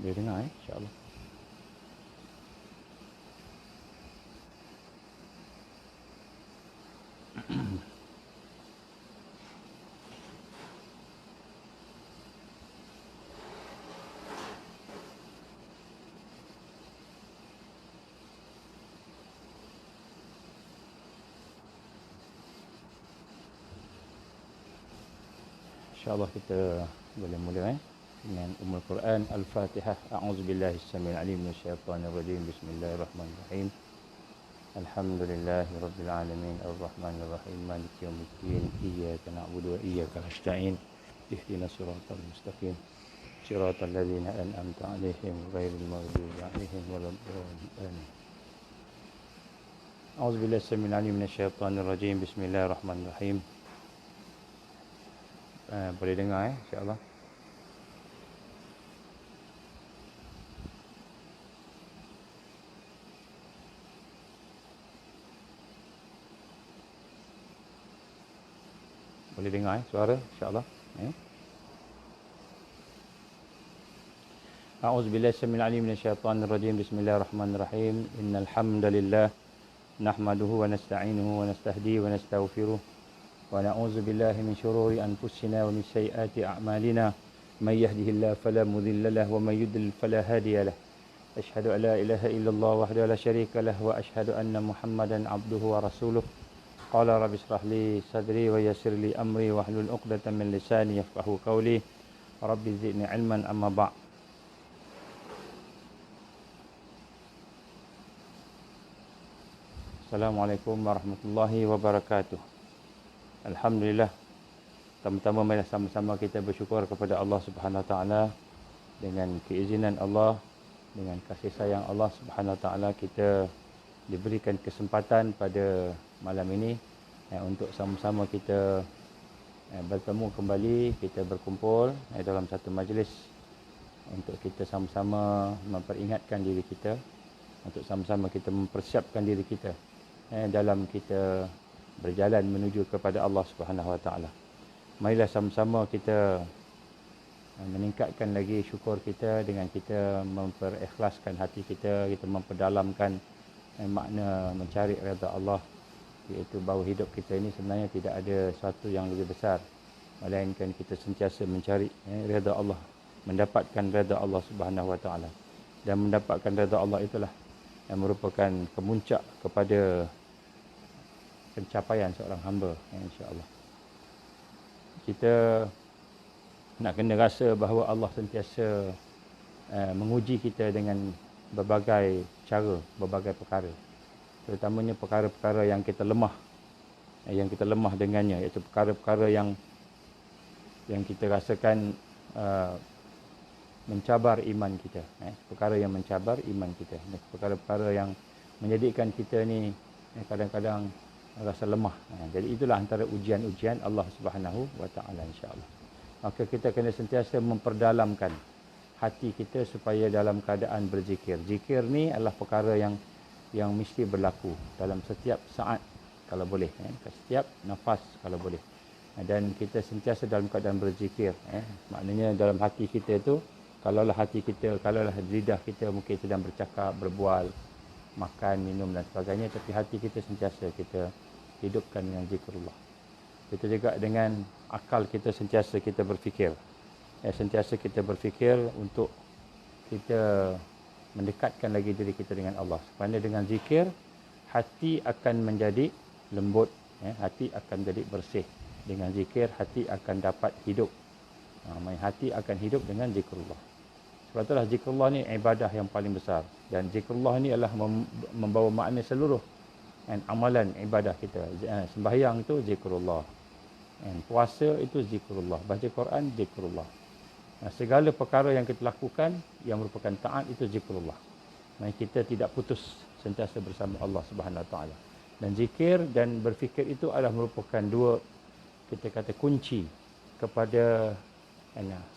Boleh dengar insya-Allah. InsyaAllah kita boleh mula dengan Ummul Quran Al-Fatihah. A'udzubillahi as-sami'il 'alim minasyaitonir rajim. Bismillahirrahmanirrahim. Alhamdulillahi rabbil alamin arrahmanir rahim maliki yaumiddin iyyaka na'budu wa iyyaka nasta'in ihdinas siratal mustaqim siratal ladzina an'amta 'alaihim ghairil maghdubi 'alaihim waladdallin. A'udzubillahi as-sami'il 'alim minasyaitonir rajim. Bismillahirrahmanirrahim. Boleh dengar insya-Allah. Boleh dengar suara insya-Allah. A'udzubillahi as-sami'il 'alim minasyaitonir rajim. Bismillahirrahmanirrahim. Innal hamdalillah nahmaduhu wa nasta'inuhu wa nastahdihi wa nastaghfiruh. ونعوذ بالله من شرور أنفسنا ومن سيئات أعمالنا من يهده الله فلا مضل له ومن يضلل فلا هادي له أشهد أن لا إله إلا الله وحده لا شريك له وأشهد أن محمدا عبده ورسوله قال رب اشرح لي صدري ويسر لي أمري واحلل عقدة من لساني يفقهوا قولي رب زدني علما أما بعد. Assalamualaikum warahmatullahi wabarakatuh. Alhamdulillah, pertama-tama marilah sama-sama kita bersyukur kepada Allah Subhanahu Wa Taala. Dengan keizinan Allah, dengan kasih sayang Allah Subhanahu Wa Taala, kita diberikan kesempatan pada malam ini untuk sama-sama kita bertemu kembali, kita berkumpul dalam satu majlis untuk kita sama-sama memperingatkan diri kita, untuk sama-sama kita mempersiapkan diri kita dalam kita berjalan menuju kepada Allah Subhanahu Wa Taala. Marilah sama-sama kita meningkatkan lagi syukur kita dengan kita memperikhlaskan hati kita, kita memperdalamkan makna mencari redha Allah, iaitu bahawa hidup kita ini sebenarnya tidak ada sesuatu yang lebih besar melainkan kita sentiasa mencari redha Allah, mendapatkan redha Allah Subhanahu Wa Taala. Dan mendapatkan redha Allah itulah yang merupakan kemuncak kepada pencapaian seorang hamba, insya-Allah. Kita nak kena rasa bahawa Allah sentiasa menguji kita dengan berbagai cara, berbagai perkara. Terutamanya perkara-perkara yang kita lemah dengannya, iaitu perkara-perkara yang kita rasakan mencabar iman kita, perkara yang mencabar iman kita, perkara-perkara yang menjadikan kita ni kadang-kadang rasa lemah. Jadi itulah antara ujian-ujian Allah Subhanahu Wa Taala, insya-Allah. Maka kita kena sentiasa memperdalamkan hati kita supaya dalam keadaan berzikir. Zikir ni adalah perkara yang mesti berlaku dalam setiap saat kalau boleh, setiap nafas kalau boleh. Dan kita sentiasa dalam keadaan berzikir. Maknanya dalam hati kita tu, kalaulah lidah kita mungkin sedang bercakap, berbual, makan, minum dan sebagainya, tapi hati kita sentiasa kita hidupkan dengan zikrullah. Kita juga dengan akal kita sentiasa kita berfikir. Sentiasa kita berfikir untuk kita mendekatkan lagi diri kita dengan Allah. Kerana dengan zikir, hati akan menjadi lembut, hati akan jadi bersih. Dengan zikir, hati akan dapat hidup. Hati akan hidup dengan zikrullah. Sebab itulah zikrullah ni ibadah yang paling besar. Dan zikrullah ni adalah membawa makna seluruh amalan ibadah kita. Sembahyang itu zikrullah, puasa itu zikrullah, baca Quran zikrullah. Segala perkara yang kita lakukan yang merupakan taat itu zikrullah. Kita tidak putus sentiasa bersama Allah Subhanahu Wa Taala. Dan zikir dan berfikir itu adalah merupakan dua, kita kata, kunci kepada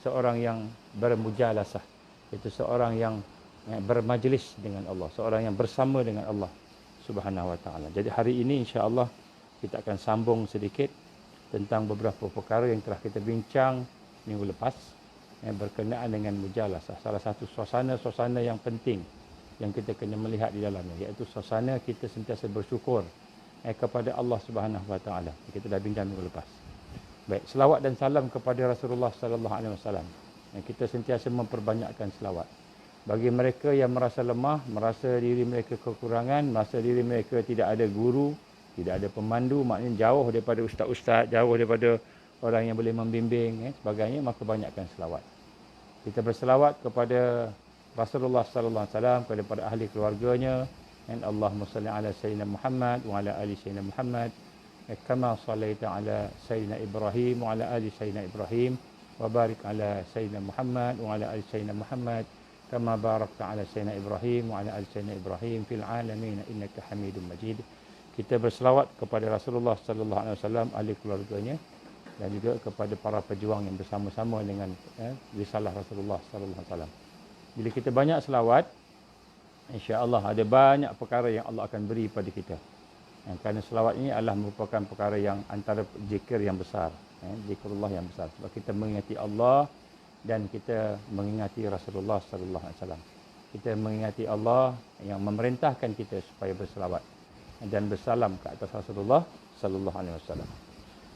seorang yang bermujalasah, itu seorang yang bermajlis dengan Allah, seorang yang bersama dengan Allah Subhanahu Wa Taala. Jadi hari ini insya-Allah kita akan sambung sedikit tentang beberapa perkara yang telah kita bincang minggu lepas. berkenaan dengan mujalasah. Salah satu suasana yang penting yang kita kena melihat di dalamnya, iaitu suasana kita sentiasa bersyukur kepada Allah Subhanahu Wa Taala. Kita dah bincang minggu lepas. Baik, selawat dan salam kepada Rasulullah sallallahu alaihi wasallam. Kita sentiasa memperbanyakkan selawat. Bagi mereka yang merasa lemah, merasa diri mereka kekurangan, merasa diri mereka tidak ada guru, tidak ada pemandu, maknanya jauh daripada ustaz-ustaz, jauh daripada orang yang boleh membimbing, sebagainya, maka banyakkan selawat. Kita berselawat kepada Rasulullah sallallahu alaihi wasallam, kepada para ahli keluarganya, dan Allahumma salli ala sayyidina Muhammad wa ala ali sayyidina Muhammad kama sallaita ala sayyidina Ibrahim wa ala ali sayyidina Ibrahim wa barik ala sayyidina Muhammad wa ala ali sayyidina Muhammad kama barakta ala sayyidina Ibrahim wa ala ali sayyidina Ibrahim fil alamin innaka Hamidum Majid. Kita berselawat kepada Rasulullah sallallahu alaihi wasallam, ahli keluarganya, dan juga kepada para pejuang yang bersama-sama dengan risalah Rasulullah sallallahu alaihi wasallam. Bila kita banyak selawat, insya-Allah ada banyak perkara yang Allah akan beri pada kita. Kerana selawat ini adalah merupakan perkara yang antara zikir yang besar, zikrullah yang besar. Sebab kita mengingati Allah dan kita mengingati Rasulullah sallallahu alaihi wasallam. Kita mengingati Allah yang memerintahkan kita supaya berselawat dan bersalam ke atas Rasulullah sallallahu alaihi wasallam.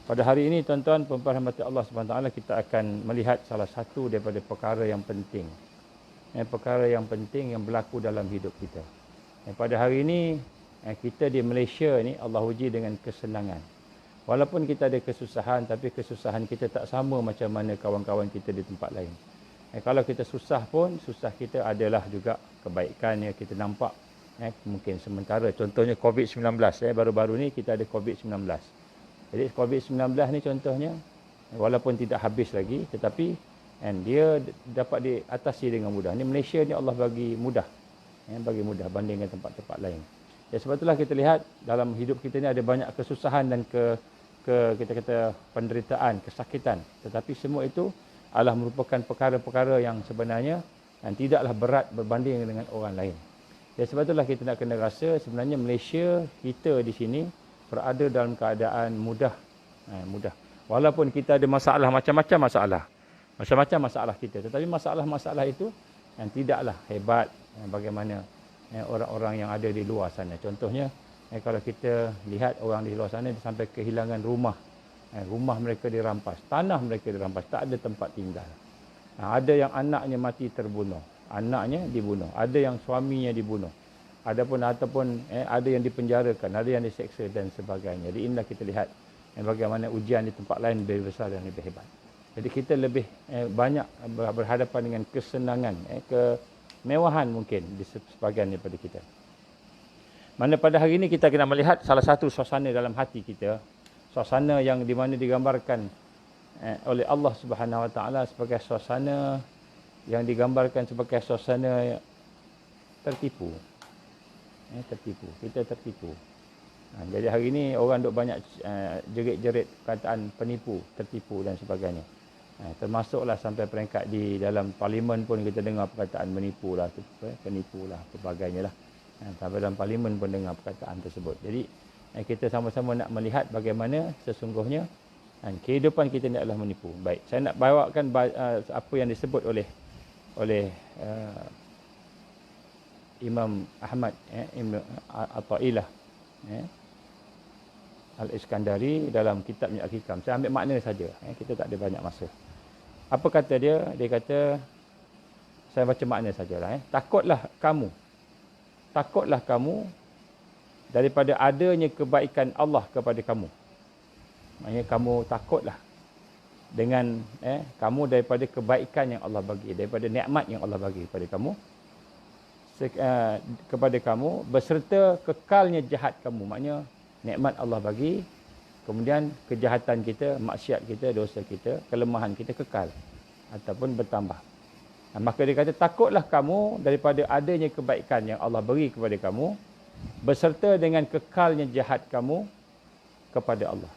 Pada hari ini, tuan-tuan, puan-puan rahmati Allah Subhanahu Wa Taala, kita akan melihat salah satu daripada perkara yang penting. Perkara yang penting yang berlaku dalam hidup kita. Pada hari ini, kita di Malaysia ni Allah uji dengan kesenangan. Walaupun kita ada kesusahan, tapi kesusahan kita tak sama macam mana kawan-kawan kita di tempat lain. Kalau kita susah pun, susah kita adalah juga kebaikan yang kita nampak. Mungkin sementara, contohnya COVID-19. Baru-baru ni kita ada COVID-19. Jadi COVID-19 ni contohnya, walaupun tidak habis lagi, tetapi dia dapat diatasi dengan mudah. Ni Malaysia ni Allah bagi mudah. Bagi mudah bandingkan tempat-tempat lain. Sebab itulah kita lihat dalam hidup kita ni ada banyak kesusahan dan kita kata penderitaan, kesakitan. Tetapi semua itu adalah merupakan perkara-perkara yang sebenarnya tidaklah berat berbanding dengan orang lain. Sebab itulah kita nak kena rasa sebenarnya Malaysia kita di sini berada dalam keadaan mudah. Mudah. Walaupun kita ada masalah, macam-macam masalah. Macam-macam masalah kita. Tetapi masalah-masalah itu yang tidaklah hebat bagaimana orang-orang yang ada di luar sana. Contohnya, kalau kita lihat orang di luar sana sampai kehilangan rumah. Rumah mereka dirampas. Tanah mereka dirampas. Tak ada tempat tinggal. Ada yang anaknya mati terbunuh. Anaknya dibunuh. Ada yang suaminya dibunuh. Ataupun ada yang dipenjarakan. Ada yang diseksa dan sebagainya. Jadi inilah kita lihat bagaimana ujian di tempat lain lebih besar dan lebih hebat. Jadi kita lebih banyak berhadapan dengan kesenangan, kemewahan mungkin di sebahagian daripada kita. Mana pada hari ini kita kena melihat salah satu suasana dalam hati kita, suasana yang di mana digambarkan oleh Allah Subhanahu Wa Taala sebagai suasana yang digambarkan sebagai suasana tertipu. Tertipu, kita tertipu. Jadi hari ini orang duk banyak jerit-jerit perkataan penipu, tertipu dan sebagainya. Termasuklah sampai peringkat di dalam parlimen pun kita dengar perkataan menipulah, penipulah, sebagainya lah. Sampai dalam parlimen pun dengar perkataan tersebut. Jadi kita sama-sama nak melihat bagaimana sesungguhnya kehidupan kita ni adalah menipu. Baik, saya nak bawakan apa yang disebut oleh Imam Ahmad Ibn Athaillah Al-Iskandari dalam kitabnya Al-Hikam. Saya ambil makna saja. Kita tak ada banyak masa. Apa kata dia? Dia kata, saya baca makna sajalah. Takutlah kamu daripada adanya kebaikan Allah kepada kamu. Maksudnya kamu takutlah dengan kamu daripada kebaikan yang Allah bagi, daripada nikmat yang Allah bagi kepada kamu, beserta kekalnya jahat kamu. Maknanya nikmat Allah bagi, kemudian kejahatan kita, maksiat kita, dosa kita, kelemahan kita kekal ataupun bertambah. Maka dia kata, takutlah kamu daripada adanya kebaikan yang Allah beri kepada kamu, beserta dengan kekalnya jahat kamu kepada Allah.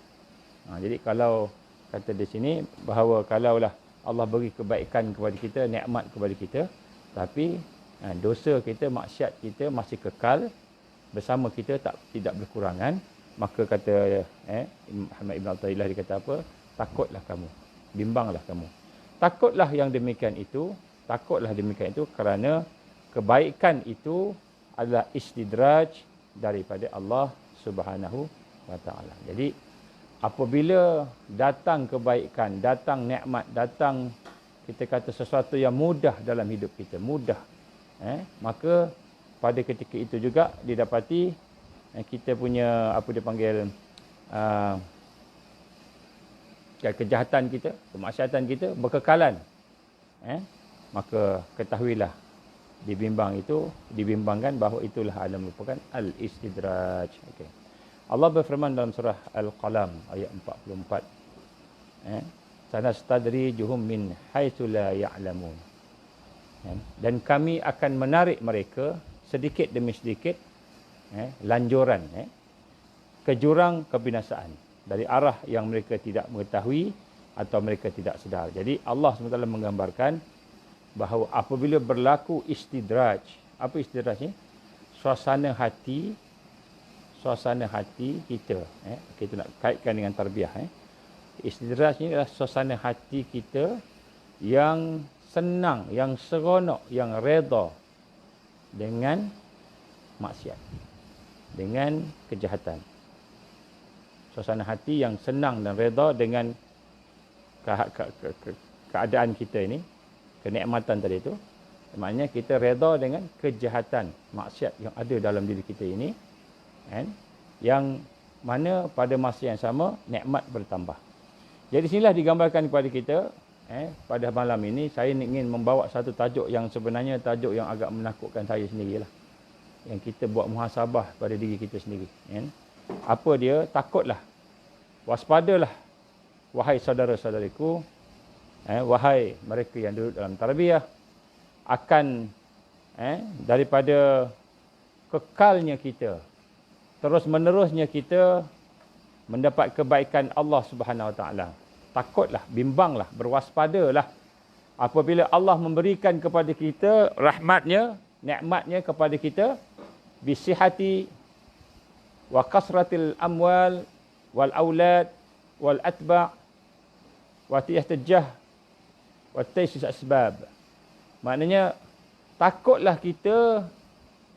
Jadi kalau kata di sini bahawa kalaulah Allah beri kebaikan kepada kita, nikmat kepada kita, tapi dosa kita, maksiat kita masih kekal bersama kita, tidak berkurangan, maka kata Muhammad Ibn Athaillah, dia kata apa? Takutlah kamu, bimbanglah kamu. takutlah yang demikian itu, kerana kebaikan itu adalah istidraj daripada Allah Subhanahu wa taala. Jadi apabila datang kebaikan, datang nikmat, datang kita kata sesuatu yang mudah dalam hidup kita, mudah, maka pada ketika itu juga didapati kita punya apa dia panggil kejahatan kita, kemaksiatan kita berkekalan. Maka ketahuilah dibimbangkan bahawa itulah adalah merupakan al-istidraj. Okey. Allah berfirman dalam surah Al-Qalam ayat 44. Sanastadrijuhum min haitsu la ya'lamun. Dan kami akan menarik mereka sedikit demi sedikit lanjuran ke jurang kebinasaan dari arah yang mereka tidak mengetahui atau mereka tidak sedar. Jadi Allah SWT menggambarkan bahawa apabila berlaku istidraj, apa istidraj ni? Suasana hati kita, kita nak kaitkan dengan tarbiyah. Istidraj ni adalah suasana hati kita yang senang, yang seronok, yang redha dengan maksiat, dengan kejahatan. Suasana hati yang senang dan redha dengan keadaan kita ini, kenikmatan tadi itu. Maknanya kita redha dengan kejahatan, maksiat yang ada dalam diri kita ini, yang mana pada masa yang sama nikmat bertambah. Jadi sinilah digambarkan kepada kita pada malam ini. Saya ingin membawa satu tajuk yang sebenarnya tajuk yang agak menakutkan saya sendirilah, yang kita buat muhasabah pada diri kita sendiri. Apa dia? Takutlah, waspadalah wahai saudara-saudariku, wahai mereka yang duduk dalam tarbiyah, akan daripada kekalnya kita, terus menerusnya kita mendapat kebaikan Allah Subhanahu Wa Taala. Takutlah, bimbanglah, berwaspadalah apabila Allah memberikan kepada kita rahmatnya, nikmatnya kepada kita, bisihati wa kasratil amwal wal aulad wal atba' wa tiyahtijah wa taisis asbab. Maknanya takutlah kita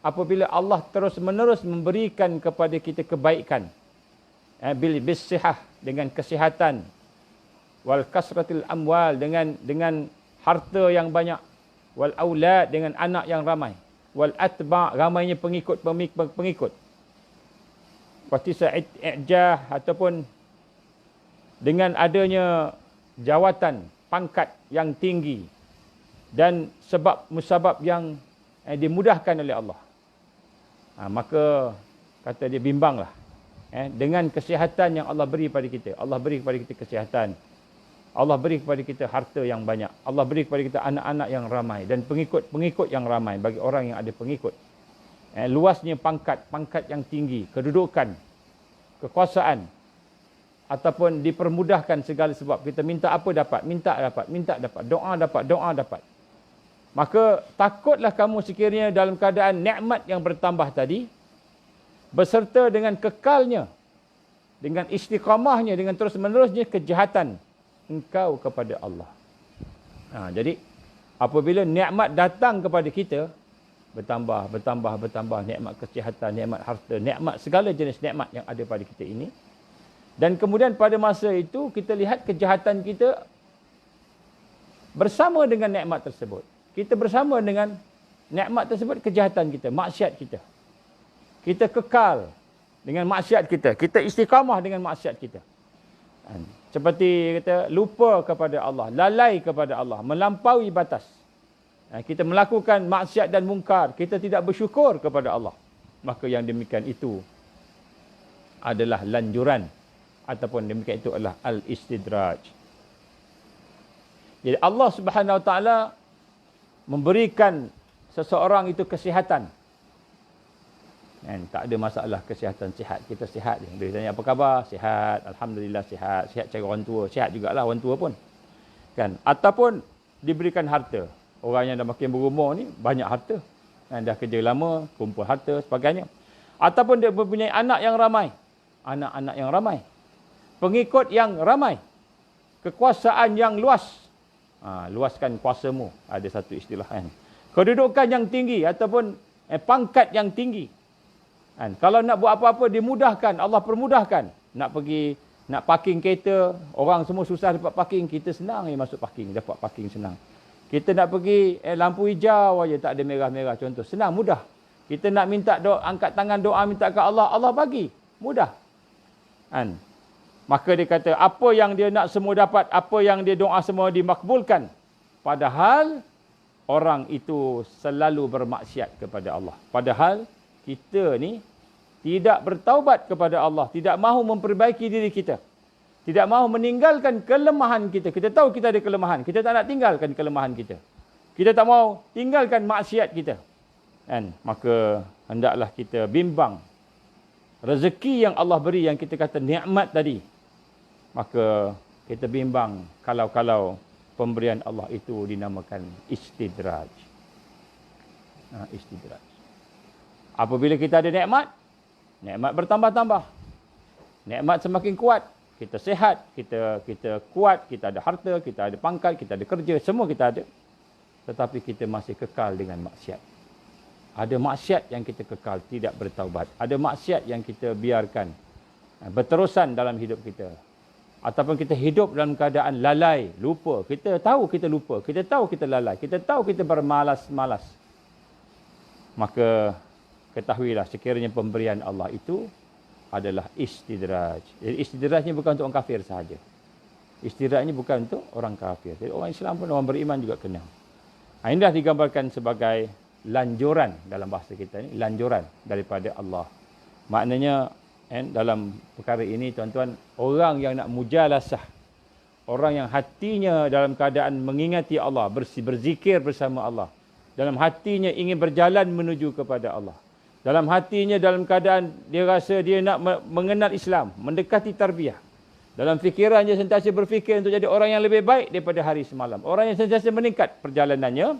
apabila Allah terus-menerus memberikan kepada kita kebaikan, bil bisihah, dengan kesihatan, wal kasratil amwal, dengan harta yang banyak, wal aulad, dengan anak yang ramai, wal atba', ramainya pengikut, wa tisa'ijah, ataupun dengan adanya jawatan, pangkat yang tinggi, dan sebab musabab yang dimudahkan oleh Allah. Maka kata dia, bimbanglah dengan kesihatan yang Allah beri pada kita. Allah beri kepada kita kesihatan, Allah beri kepada kita harta yang banyak, Allah beri kepada kita anak-anak yang ramai dan pengikut yang ramai bagi orang yang ada pengikut. Luasnya pangkat yang tinggi, kedudukan, kekuasaan, ataupun dipermudahkan segala sebab. Kita minta apa dapat, minta dapat, doa dapat. Maka takutlah kamu sekiranya dalam keadaan nikmat yang bertambah tadi, beserta dengan kekalnya, dengan istiqamahnya, dengan terus-menerusnya kejahatan engkau kepada Allah. Jadi apabila nikmat datang kepada kita, bertambah, nikmat kesihatan, nikmat harta, nikmat segala jenis nikmat yang ada pada kita ini, dan kemudian pada masa itu kita lihat kejahatan kita bersama dengan nikmat tersebut. Kita bersama dengan nikmat tersebut, kejahatan kita, maksiat kita. Kita kekal dengan maksiat kita. Kita istiqamah dengan maksiat kita. Seperti kita lupa kepada Allah, lalai kepada Allah, melampaui batas. Kita melakukan maksiat dan mungkar, kita tidak bersyukur kepada Allah. Maka yang demikian itu adalah lanjuran, ataupun demikian itu adalah al-istidraj. Jadi Allah Subhanahu Wa Taala memberikan seseorang itu kesihatan. Tak ada masalah kesihatan, sihat. Kita sihat je. Dia tanya apa khabar? Sihat, alhamdulillah sihat. Sihat cara orang tua, sihat jugalah orang tua pun. Ataupun diberikan harta. Orang yang dah makin berumur ni banyak harta. Dah kerja lama, kumpul harta sebagainya. Ataupun dia mempunyai anak yang ramai. Anak-anak yang ramai. Pengikut yang ramai. Kekuasaan yang luas. luaskan kuasamu. Ada satu istilah kan. Kedudukan yang tinggi ataupun pangkat yang tinggi. Kan? Kalau nak buat apa-apa dimudahkan, Allah permudahkan. Nak pergi, nak parking kereta, orang semua susah dapat parking, kita senang masuk parking, dapat parking senang. Kita nak pergi lampu hijau aja, tak ada merah-merah contoh, senang, mudah. Kita nak minta doa, angkat tangan doa minta ke Allah, Allah bagi, mudah. Kan? Maka dia kata, apa yang dia nak semua dapat, apa yang dia doa semua dimakbulkan. Padahal orang itu selalu bermaksiat kepada Allah. Padahal kita ni tidak bertaubat kepada Allah, tidak mahu memperbaiki diri kita. Tidak mahu meninggalkan kelemahan kita. Kita tahu kita ada kelemahan. Kita tak nak tinggalkan kelemahan kita. Kita tak mahu tinggalkan maksiat kita. Kan? Maka hendaklah kita bimbang. Rezeki yang Allah beri, yang kita kata nikmat tadi. Maka kita bimbang kalau-kalau pemberian Allah itu dinamakan istidraj. Istidraj. Apabila kita ada nikmat, nikmat bertambah-tambah. Nikmat semakin kuat. Kita sehat, kita kuat, kita ada harta, kita ada pangkat, kita ada kerja, semua kita ada. Tetapi kita masih kekal dengan maksiat. Ada maksiat yang kita kekal, tidak bertaubat. Ada maksiat yang kita biarkan berterusan dalam hidup kita. Ataupun kita hidup dalam keadaan lalai, lupa. Kita tahu kita lupa, kita tahu kita lalai, kita tahu kita bermalas-malas. Maka ketahuilah sekiranya pemberian Allah itu adalah istidraj. Jadi istidraj ini bukan untuk orang kafir sahaja. Istidraj ini bukan untuk orang kafir. Jadi orang Islam pun, orang beriman juga kena. Inilah digambarkan sebagai lanjuran dalam bahasa kita ni, lanjuran daripada Allah. Maknanya dalam perkara ini tuan-tuan, orang yang nak mujalasah, orang yang hatinya dalam keadaan mengingati Allah, berzikir bersama Allah, dalam hatinya ingin berjalan menuju kepada Allah, dalam hatinya dalam keadaan dia rasa dia nak mengenal Islam, mendekati tarbiyah, dalam fikirannya sentiasa berfikir untuk jadi orang yang lebih baik daripada hari semalam, orang yang sentiasa meningkat perjalanannya,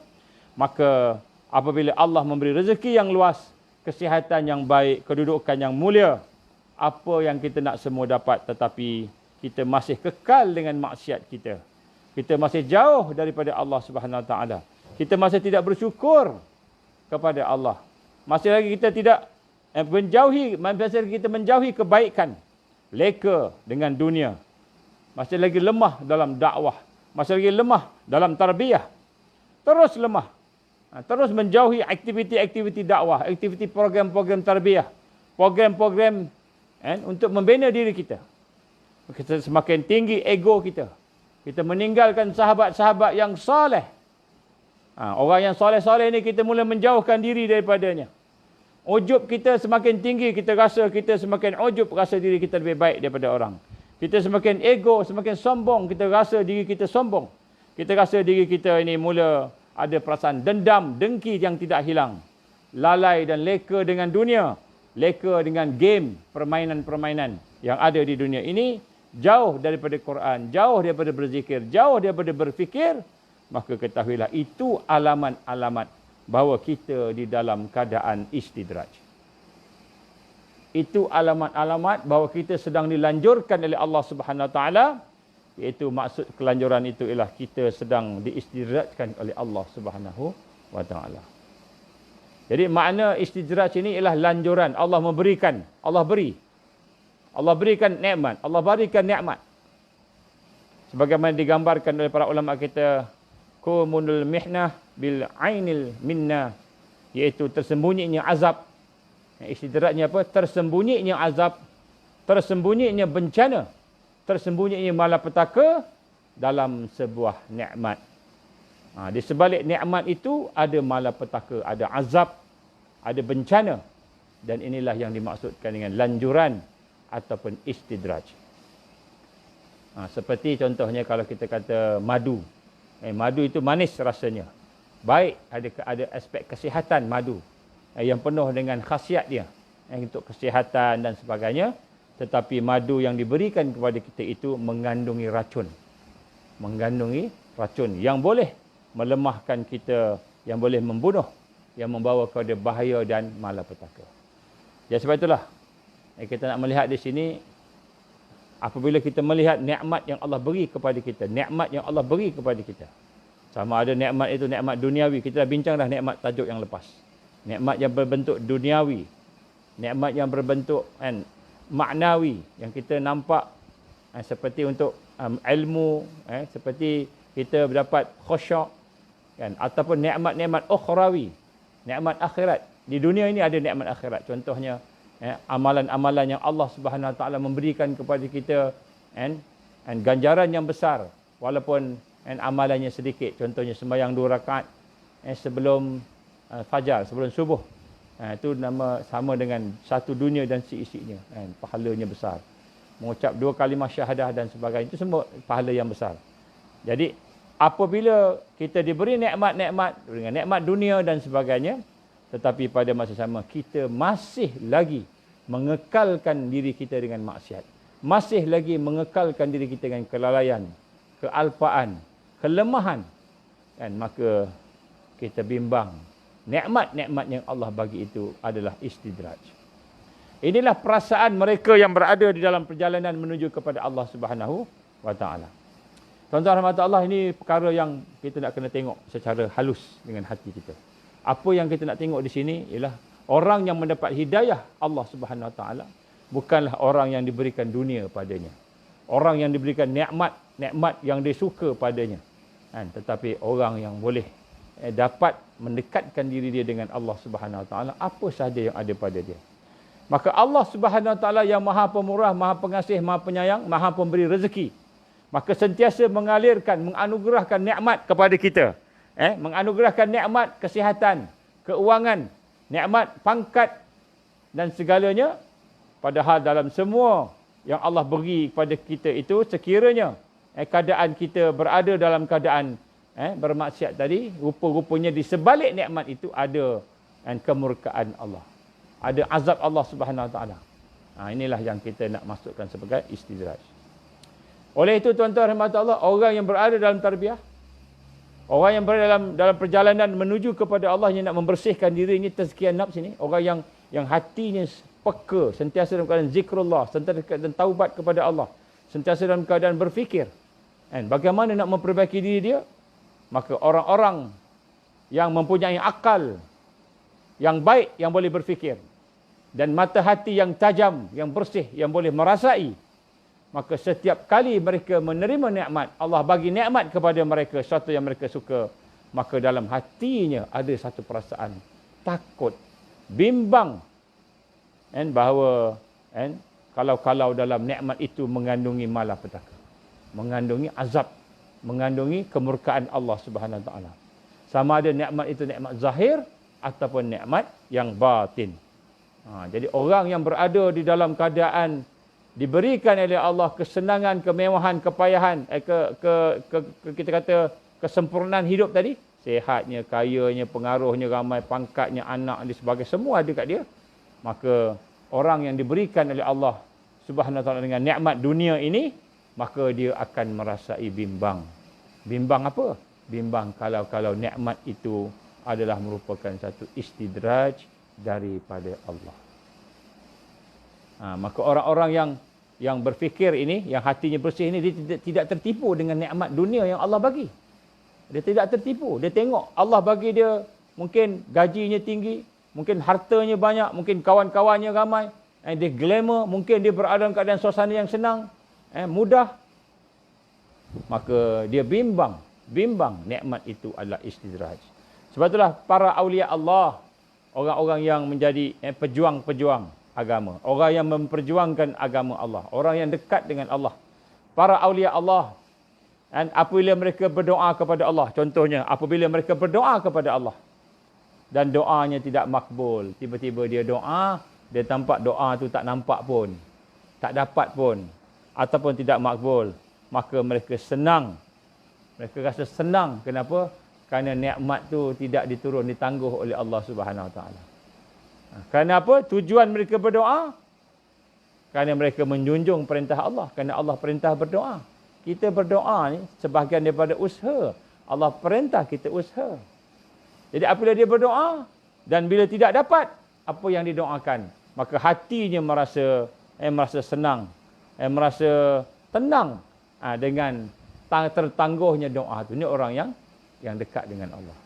maka apabila Allah memberi rezeki yang luas, kesihatan yang baik, kedudukan yang mulia, apa yang kita nak semua dapat, tetapi kita masih kekal dengan maksiat kita. Kita masih jauh daripada Allah Subhanahu Wa Taala. Kita masih tidak bersyukur kepada Allah. Masih lagi kita tidak masih lagi kita menjauhi kebaikan, leka dengan dunia. Masih lagi lemah dalam dakwah, masih lagi lemah dalam tarbiyah. Terus lemah. Terus menjauhi aktiviti-aktiviti dakwah, aktiviti program-program tarbiyah, program-program untuk membina diri kita. Kita semakin tinggi ego kita. Kita meninggalkan sahabat-sahabat yang soleh. Orang yang soleh-soleh ni kita mula menjauhkan diri daripadanya. Ujub kita semakin tinggi, kita rasa kita semakin ujub, rasa diri kita lebih baik daripada orang. Kita semakin ego, semakin sombong, kita rasa diri kita sombong. Kita rasa diri kita ini mula ada perasaan dendam, dengki yang tidak hilang. Lalai dan leka dengan dunia, leka dengan game, permainan-permainan yang ada di dunia ini, jauh daripada Quran, jauh daripada berzikir, jauh daripada berfikir, maka ketahuilah itu alamat-alamat bahawa kita di dalam keadaan istidraj. Itu alamat-alamat bahawa kita sedang dilanjurkan oleh Allah Subhanahu Wa Taala, iaitu maksud kelanjuran itu ialah kita sedang diistidrajkan oleh Allah Subhanahu Wa Taala. Jadi makna istidraj ini ialah lanjuran. Allah memberikan, Allah beri. Allah berikan nikmat, Allah berikan nikmat. Sebagaimana digambarkan oleh para ulama kita, kumunul mihnah bil ainil minna, iaitu tersembunyinya azab. Istidrajnya apa? Tersembunyinya azab, tersembunyinya bencana, tersembunyinya malapetaka dalam sebuah nikmat. Di sebalik nikmat itu ada malapetaka, ada azab, ada bencana. Dan inilah yang dimaksudkan dengan lanjuran ataupun istidraj. Seperti contohnya kalau kita kata madu. Madu itu manis rasanya. Baik, ada aspek kesihatan madu. Yang penuh dengan khasiat dia. Untuk kesihatan dan sebagainya. Tetapi madu yang diberikan kepada kita itu mengandungi racun. Mengandungi racun yang boleh melemahkan kita, yang boleh membunuh, yang membawa kepada bahaya dan malapetaka. Ya, sebab itulah kita nak melihat di sini, apabila kita melihat nikmat yang Allah beri kepada kita, nikmat yang Allah beri kepada kita, Sama ada nikmat itu nikmat duniawi. Kita dah bincang dah nikmat tajuk yang lepas. Nikmat yang berbentuk duniawi. Nikmat yang berbentuk maknawi. Yang kita nampak seperti untuk ilmu. Seperti kita mendapat khusyuk. Ataupun nikmat-nikmat ukhrawi. Nikmat akhirat. Di dunia ini ada nikmat akhirat. Contohnya amalan-amalan yang Allah Subhanahu Wa Taala memberikan kepada kita. Ganjaran yang besar. Walaupun amalannya sedikit. Contohnya sembahyang 2 rakaat sebelum fajar, sebelum subuh. Itu nama sama dengan satu dunia dan seisinya. Pahalanya besar. Mengucap 2 kalimah syahadah dan sebagainya. Itu semua pahala yang besar. Jadi apabila kita diberi nikmat-nikmat dengan nikmat dunia dan sebagainya, tetapi pada masa sama kita masih lagi mengekalkan diri kita dengan maksiat. Masih lagi mengekalkan diri kita dengan kelalaian, kealpaan, kelemahan, maka kita bimbang. Nikmat-nikmat yang Allah bagi itu adalah istidraj. Inilah perasaan mereka yang berada di dalam perjalanan menuju kepada Allah Subhanahu Wa Taala. Tuan-tuan rahmat Allah, ini perkara yang kita nak kena tengok secara halus dengan hati kita. Apa yang kita nak tengok di sini ialah orang yang mendapat hidayah Allah Subhanahu Wa Taala bukanlah orang yang diberikan dunia padanya. Orang yang diberikan nikmat yang dia suka padanya. Tetapi orang yang boleh dapat mendekatkan diri dia dengan Allah Subhanahu Wa Taala apa sahaja yang ada pada dia. Maka Allah Subhanahu Wa Taala yang Maha Pemurah, Maha Pengasih, Maha Penyayang, Maha Pemberi rezeki. Maka sentiasa mengalirkan, menganugerahkan nikmat kepada kita. Menganugerahkan nikmat kesihatan, keuangan, nikmat pangkat dan segalanya. Padahal dalam semua yang Allah beri kepada kita itu, sekiranya keadaan kita berada dalam keadaan bermaksiat tadi, rupa-rupanya di sebalik nikmat itu ada kemurkaan Allah. Ada azab Allah Subhanahu Wa Taala. Inilah yang kita nak masukkan sebagai istidraj. Oleh itu tuan-tuan rahmat Allah, orang yang berada dalam tarbiyah, orang yang berada dalam perjalanan menuju kepada Allah yang nak membersihkan diri ini, tazkiyah nafs ini, orang yang hatinya peka, sentiasa dalam keadaan zikrullah, sentiasa dalam keadaan taubat kepada Allah, sentiasa dalam keadaan berfikir. Bagaimana nak memperbaiki diri dia? Maka orang-orang yang mempunyai akal yang baik, yang boleh berfikir, dan mata hati yang tajam, yang bersih, yang boleh merasai, maka setiap kali mereka menerima nikmat, Allah bagi nikmat kepada mereka, sesuatu yang mereka suka, maka dalam hatinya ada satu perasaan takut, bimbang, bahawa kalau dalam nikmat itu mengandungi malapetaka, mengandungi azab, mengandungi kemurkaan Allah Subhanahu Wa Taala. Sama ada nikmat itu nikmat zahir ataupun nikmat yang batin. Jadi orang yang berada di dalam keadaan diberikan oleh Allah kesenangan, kemewahan, kepayahan, kita kata kesempurnaan hidup tadi, sihatnya, kayanya, pengaruhnya ramai, pangkatnya, anak dan sebagainya, semua ada kat dia. Maka orang yang diberikan oleh Allah Subhanahu Wa Taala dengan nikmat dunia ini, maka dia akan merasai bimbang. Bimbang apa? Bimbang kalau nikmat itu adalah merupakan satu istidraj daripada Allah. Maka orang-orang yang berfikir ini, yang hatinya bersih ini, dia tidak tertipu dengan nikmat dunia yang Allah bagi. Dia tidak tertipu. Dia tengok Allah bagi dia mungkin gajinya tinggi, mungkin hartanya banyak, mungkin kawan-kawannya ramai, dia glamour, mungkin dia berada dalam keadaan suasana yang senang, mudah. Maka dia bimbang nikmat itu adalah istidraj. Sebab itulah para awliya Allah, orang-orang yang menjadi pejuang-pejuang agama, orang yang memperjuangkan agama Allah, orang yang dekat dengan Allah, para awliya Allah, dan apabila mereka berdoa kepada Allah, contohnya apabila mereka berdoa kepada Allah dan doanya tidak makbul, tiba-tiba dia doa, dia tampak doa tu tak nampak pun, tak dapat pun, ataupun tidak makbul, maka mereka senang, mereka rasa senang. Kenapa? Kerana nikmat tu tidak ditangguh oleh Allah Subhanahu Wa Taala. Kerana apa? Tujuan mereka berdoa? Kerana mereka menjunjung perintah Allah. Kerana Allah perintah berdoa. Kita berdoa ni sebahagian daripada usaha. Allah perintah kita usaha. Jadi apabila dia berdoa dan bila tidak dapat apa yang didoakan, maka hatinya merasa senang, merasa tenang dengan tertangguhnya doa tu. Ini orang yang yang dekat dengan Allah.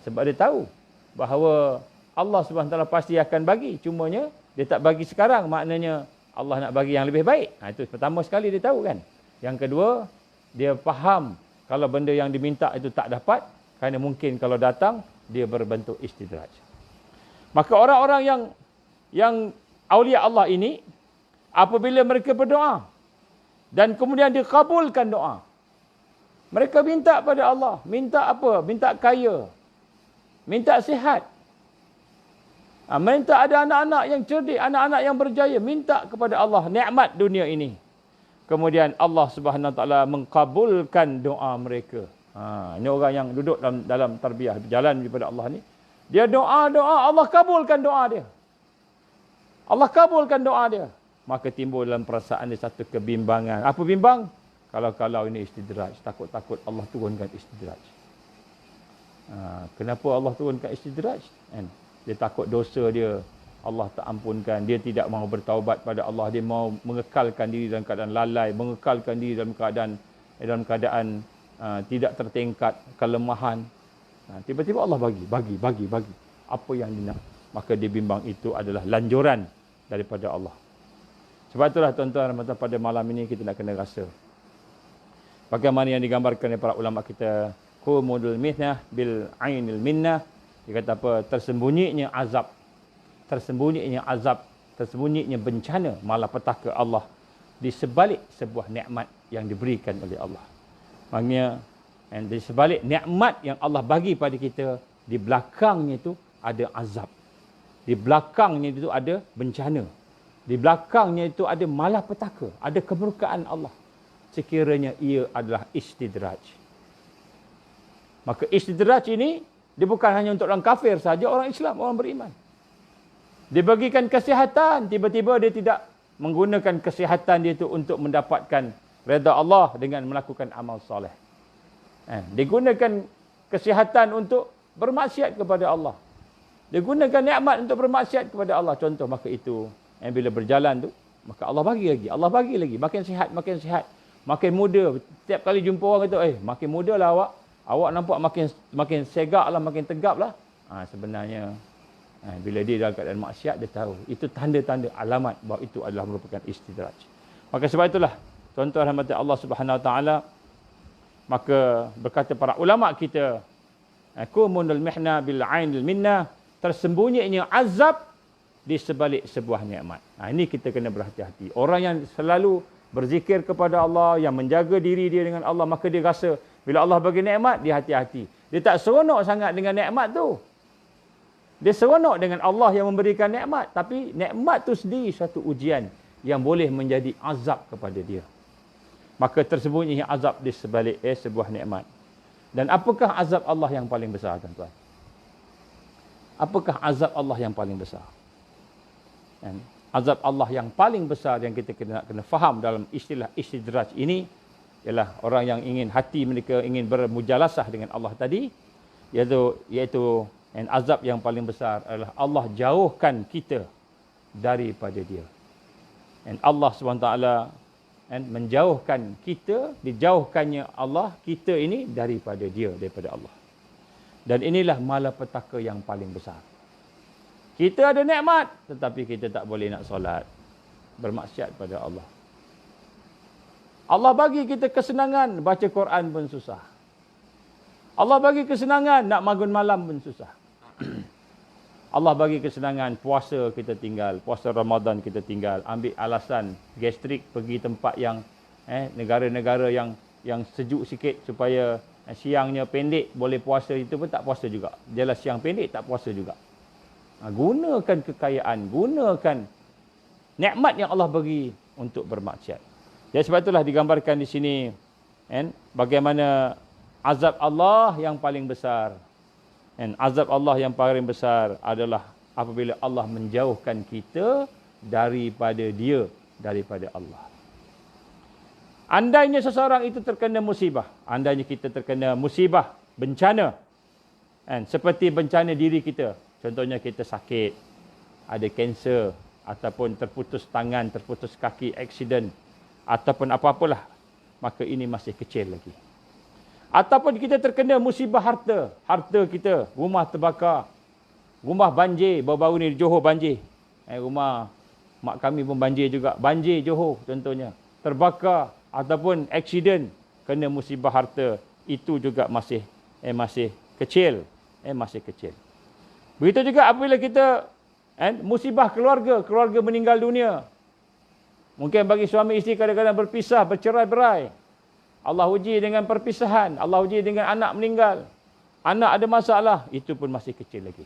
Sebab dia tahu bahawa Allah SWT pasti akan bagi. Cumanya dia tak bagi sekarang, maknanya Allah nak bagi yang lebih baik. Itu pertama sekali dia tahu kan. Yang kedua, dia faham kalau benda yang diminta itu tak dapat, kerana mungkin kalau datang dia berbentuk istidraj. Maka orang-orang yang aulia Allah ini, apabila mereka berdoa dan kemudian dikabulkan doa, mereka minta pada Allah, minta apa? Minta kaya, minta sihat, minta ada anak-anak yang cerdik, anak-anak yang berjaya, minta kepada Allah nikmat dunia ini. Kemudian Allah Subhanahu Wa Taala mengkabulkan doa mereka. Ini orang yang duduk dalam tarbiyah, berjalan daripada Allah ni. Dia doa, Allah kabulkan doa dia. Allah kabulkan doa dia. Maka timbul dalam perasaan dia satu kebimbangan. Apa bimbang? Kalau ini istidraj, takut-takut Allah turunkan istidraj. Kenapa Allah turunkan istidraj? Dia takut dosa dia Allah tak ampunkan. Dia tidak mahu bertaubat pada Allah. Dia mahu mengekalkan diri dalam keadaan lalai, mengekalkan diri dalam keadaan tidak tertingkat, kelemahan. Tiba-tiba Allah bagi apa yang dia nak. Maka dia bimbang itu adalah lanjuran daripada Allah. Sebab itulah tuan-tuan pada malam ini kita nak kena rasa bagaimana yang digambarkan oleh para ulama kita, qumudul mihnah bil ainil minnah. Dia kata apa? Tersembunyinya azab, tersembunyinya bencana, malapetaka Allah di sebalik sebuah nikmat yang diberikan oleh Allah. Maknanya di sebalik nikmat yang Allah bagi pada kita, di belakangnya itu ada azab. Di belakangnya itu ada bencana. Di belakangnya itu ada malapetaka, ada kemurkaan Allah. Sekiranya ia adalah istidraj. Maka istidraj ini dia bukan hanya untuk orang kafir saja, orang Islam, orang beriman. Dia bagikan kesihatan, tiba-tiba dia tidak menggunakan kesihatan dia itu untuk mendapatkan redha Allah dengan melakukan amal soleh. Dia gunakan kesihatan untuk bermaksiat kepada Allah. Dia gunakan nikmat untuk bermaksiat kepada Allah. Contoh, maka itu bila berjalan tu, maka Allah bagi lagi. Makin sihat. Makin muda. Setiap kali jumpa orang kata, makin muda lah awak. Awak nampak makin segak lah, makin tegap lah. Sebenarnya, bila dia dalam keadaan maksiat, dia tahu. Itu tanda-tanda alamat bahawa itu adalah merupakan istidraj. Maka sebab itulah, tuan-tuan rahmat Allah Subhanahu Wa Taala, maka berkata para ulama kita, qumudul mihna bil ainil minnah, tersembunyinya azab di sebalik sebuah nikmat. Ini kita kena berhati-hati. Orang yang selalu berzikir kepada Allah, yang menjaga diri dia dengan Allah, maka dia rasa bila Allah bagi nikmat, dia hati-hati. Dia tak seronok sangat dengan nikmat tu. Dia seronok dengan Allah yang memberikan nikmat, tapi nikmat tu sendiri satu ujian yang boleh menjadi azab kepada dia. Maka tersembunyi azab di sebalik sebuah nikmat. Dan apakah azab Allah yang paling besar, tuan-tuan? Apakah azab Allah yang paling besar? Azab Allah yang paling besar yang kita kena faham dalam istilah istidraj ini ialah orang yang ingin hati mereka ingin bermujalasah dengan Allah tadi, iaitu azab yang paling besar adalah Allah jauhkan kita daripada dia. Allah SWT menjauhkan kita, dijauhkannya Allah kita ini daripada dia, daripada Allah. Dan inilah malapetaka yang paling besar. Kita ada nikmat, tetapi kita tak boleh nak solat, bermaksiat pada Allah. Allah bagi kita kesenangan, baca Quran pun susah. Allah bagi kesenangan, nak bangun malam pun susah. Allah bagi kesenangan, puasa kita tinggal, puasa Ramadan kita tinggal, ambil alasan gastrik pergi tempat yang negara-negara yang sejuk sikit supaya siangnya pendek boleh puasa, itu pun tak puasa juga. Jelas siang pendek tak puasa juga. Gunakan kekayaan, gunakan nikmat yang Allah bagi untuk bermaksiat. Jadi sebab itulah digambarkan di sini bagaimana azab Allah yang paling besar. Azab Allah yang paling besar adalah apabila Allah menjauhkan kita daripada dia, daripada Allah. Andainya seseorang itu terkena musibah, andainya kita terkena musibah, bencana, seperti bencana diri kita. Contohnya kita sakit, ada kanser, ataupun terputus tangan, terputus kaki, aksiden, ataupun apa-apalah. Maka ini masih kecil lagi. Ataupun kita terkena musibah harta. Harta kita, rumah terbakar. Rumah banjir, baru-baru ni di Johor banjir. Rumah mak kami pun banjir juga. Banjir Johor contohnya. Terbakar ataupun aksiden, kena musibah harta. Itu juga masih kecil. Masih kecil. Begitu juga apabila kita musibah keluarga meninggal dunia. Mungkin bagi suami isteri kadang-kadang berpisah, bercerai-berai. Allah uji dengan perpisahan. Allah uji dengan anak meninggal. Anak ada masalah. Itu pun masih kecil lagi.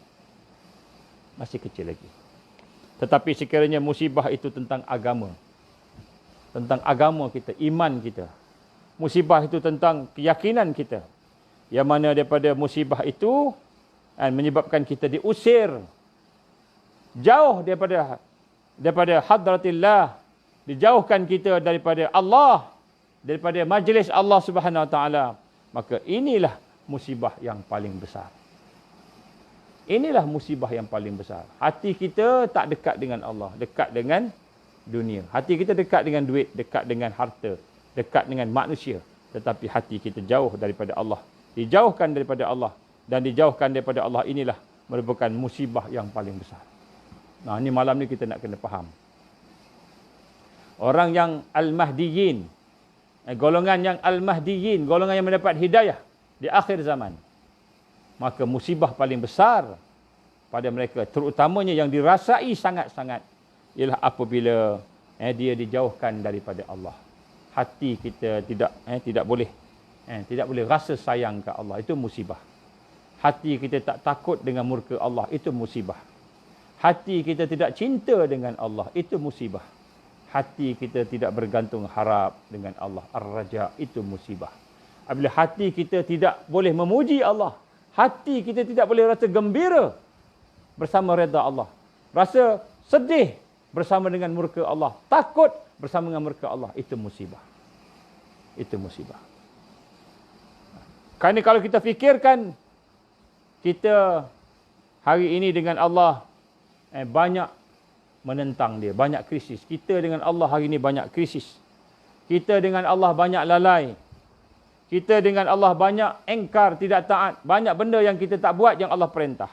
Masih kecil lagi. Tetapi sekiranya musibah itu tentang agama. Tentang agama kita, iman kita. Musibah itu tentang keyakinan kita. Yang mana daripada musibah itu menyebabkan kita diusir. Jauh daripada hadratillah. Dijauhkan kita daripada Allah. Daripada majlis Allah Subhanahu Wa Taala, maka inilah musibah yang paling besar. Inilah musibah yang paling besar. Hati kita tak dekat dengan Allah, dekat dengan dunia. Hati kita dekat dengan duit, dekat dengan harta, dekat dengan manusia, tetapi hati kita jauh daripada Allah. Dijauhkan daripada Allah dan dijauhkan daripada Allah, inilah merupakan musibah yang paling besar. Nah, ini malam ni kita nak kena faham. Orang yang al-mahdiyin, golongan yang al-mahdiyin, golongan yang mendapat hidayah di akhir zaman, maka musibah paling besar pada mereka, terutamanya yang dirasai sangat-sangat, ialah apabila dia dijauhkan daripada Allah. Hati kita tidak boleh rasa sayang ke Allah, itu musibah. Hati kita tak takut dengan murka Allah, itu musibah. Hati kita tidak cinta dengan Allah, itu musibah. Hati kita tidak bergantung harap dengan Allah, ar-raja, itu musibah. Apabila hati kita tidak boleh memuji Allah, hati kita tidak boleh rasa gembira bersama redha Allah, rasa sedih bersama dengan murka Allah, takut bersama dengan murka Allah, itu musibah. Itu musibah. Kerana kalau kita fikirkan, kita hari ini dengan Allah banyak menentang dia, banyak krisis. Kita dengan Allah hari ini banyak krisis. Kita dengan Allah banyak lalai. Kita dengan Allah banyak engkar, tidak taat. Banyak benda yang kita tak buat yang Allah perintah.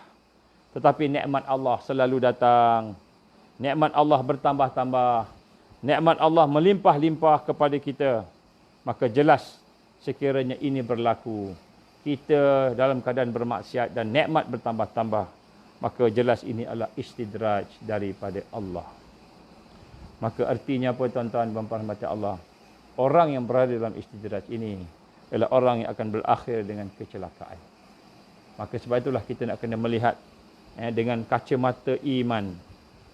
Tetapi nikmat Allah selalu datang. Nikmat Allah bertambah-tambah. Nikmat Allah melimpah-limpah kepada kita. Maka jelas sekiranya ini berlaku, kita dalam keadaan bermaksiat dan nikmat bertambah-tambah, maka jelas ini adalah istidraj daripada Allah. Maka artinya apa tuan-tuan dan puan-puan rahmati Allah? Orang yang berada dalam istidraj ini adalah orang yang akan berakhir dengan kecelakaan. Maka sebab itulah kita nak kena melihat dengan kacamata iman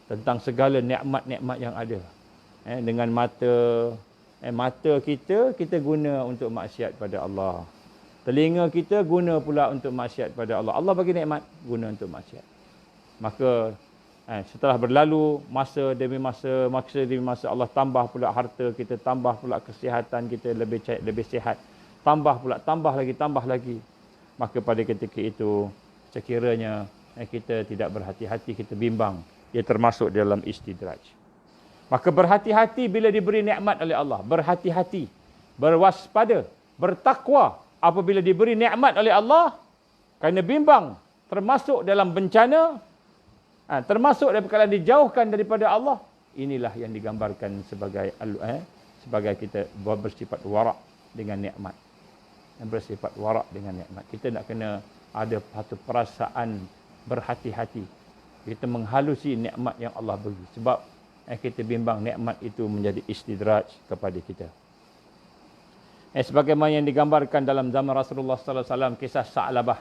tentang segala nikmat-nikmat yang ada. Dengan mata kita guna untuk maksiat pada Allah. Telinga kita guna pula untuk maksiat pada Allah. Allah bagi nikmat, guna untuk maksiat. Maka setelah berlalu masa demi masa, Allah tambah pula harta kita, tambah pula kesihatan kita lebih sihat, tambah lagi. Maka pada ketika itu sekiranya kita tidak berhati-hati, kita bimbang, ia termasuk dalam istidraj. Maka berhati-hati bila diberi nikmat oleh Allah, berhati-hati, berwaspada, bertakwa apabila diberi nikmat oleh Allah, kerana bimbang termasuk dalam bencana, termasuk daripada dijauhkan daripada Allah. Inilah yang digambarkan sebagai kita bersifat warak dengan nikmat. Bersifat warak dengan nikmat. Kita nak kena ada satu perasaan berhati-hati. Kita menghalusi nikmat yang Allah beri. Sebab kita bimbang nikmat itu menjadi istidraj kepada kita. Sebagaimana yang digambarkan dalam zaman Rasulullah sallallahu alaihi wasallam, kisah Sa'labah.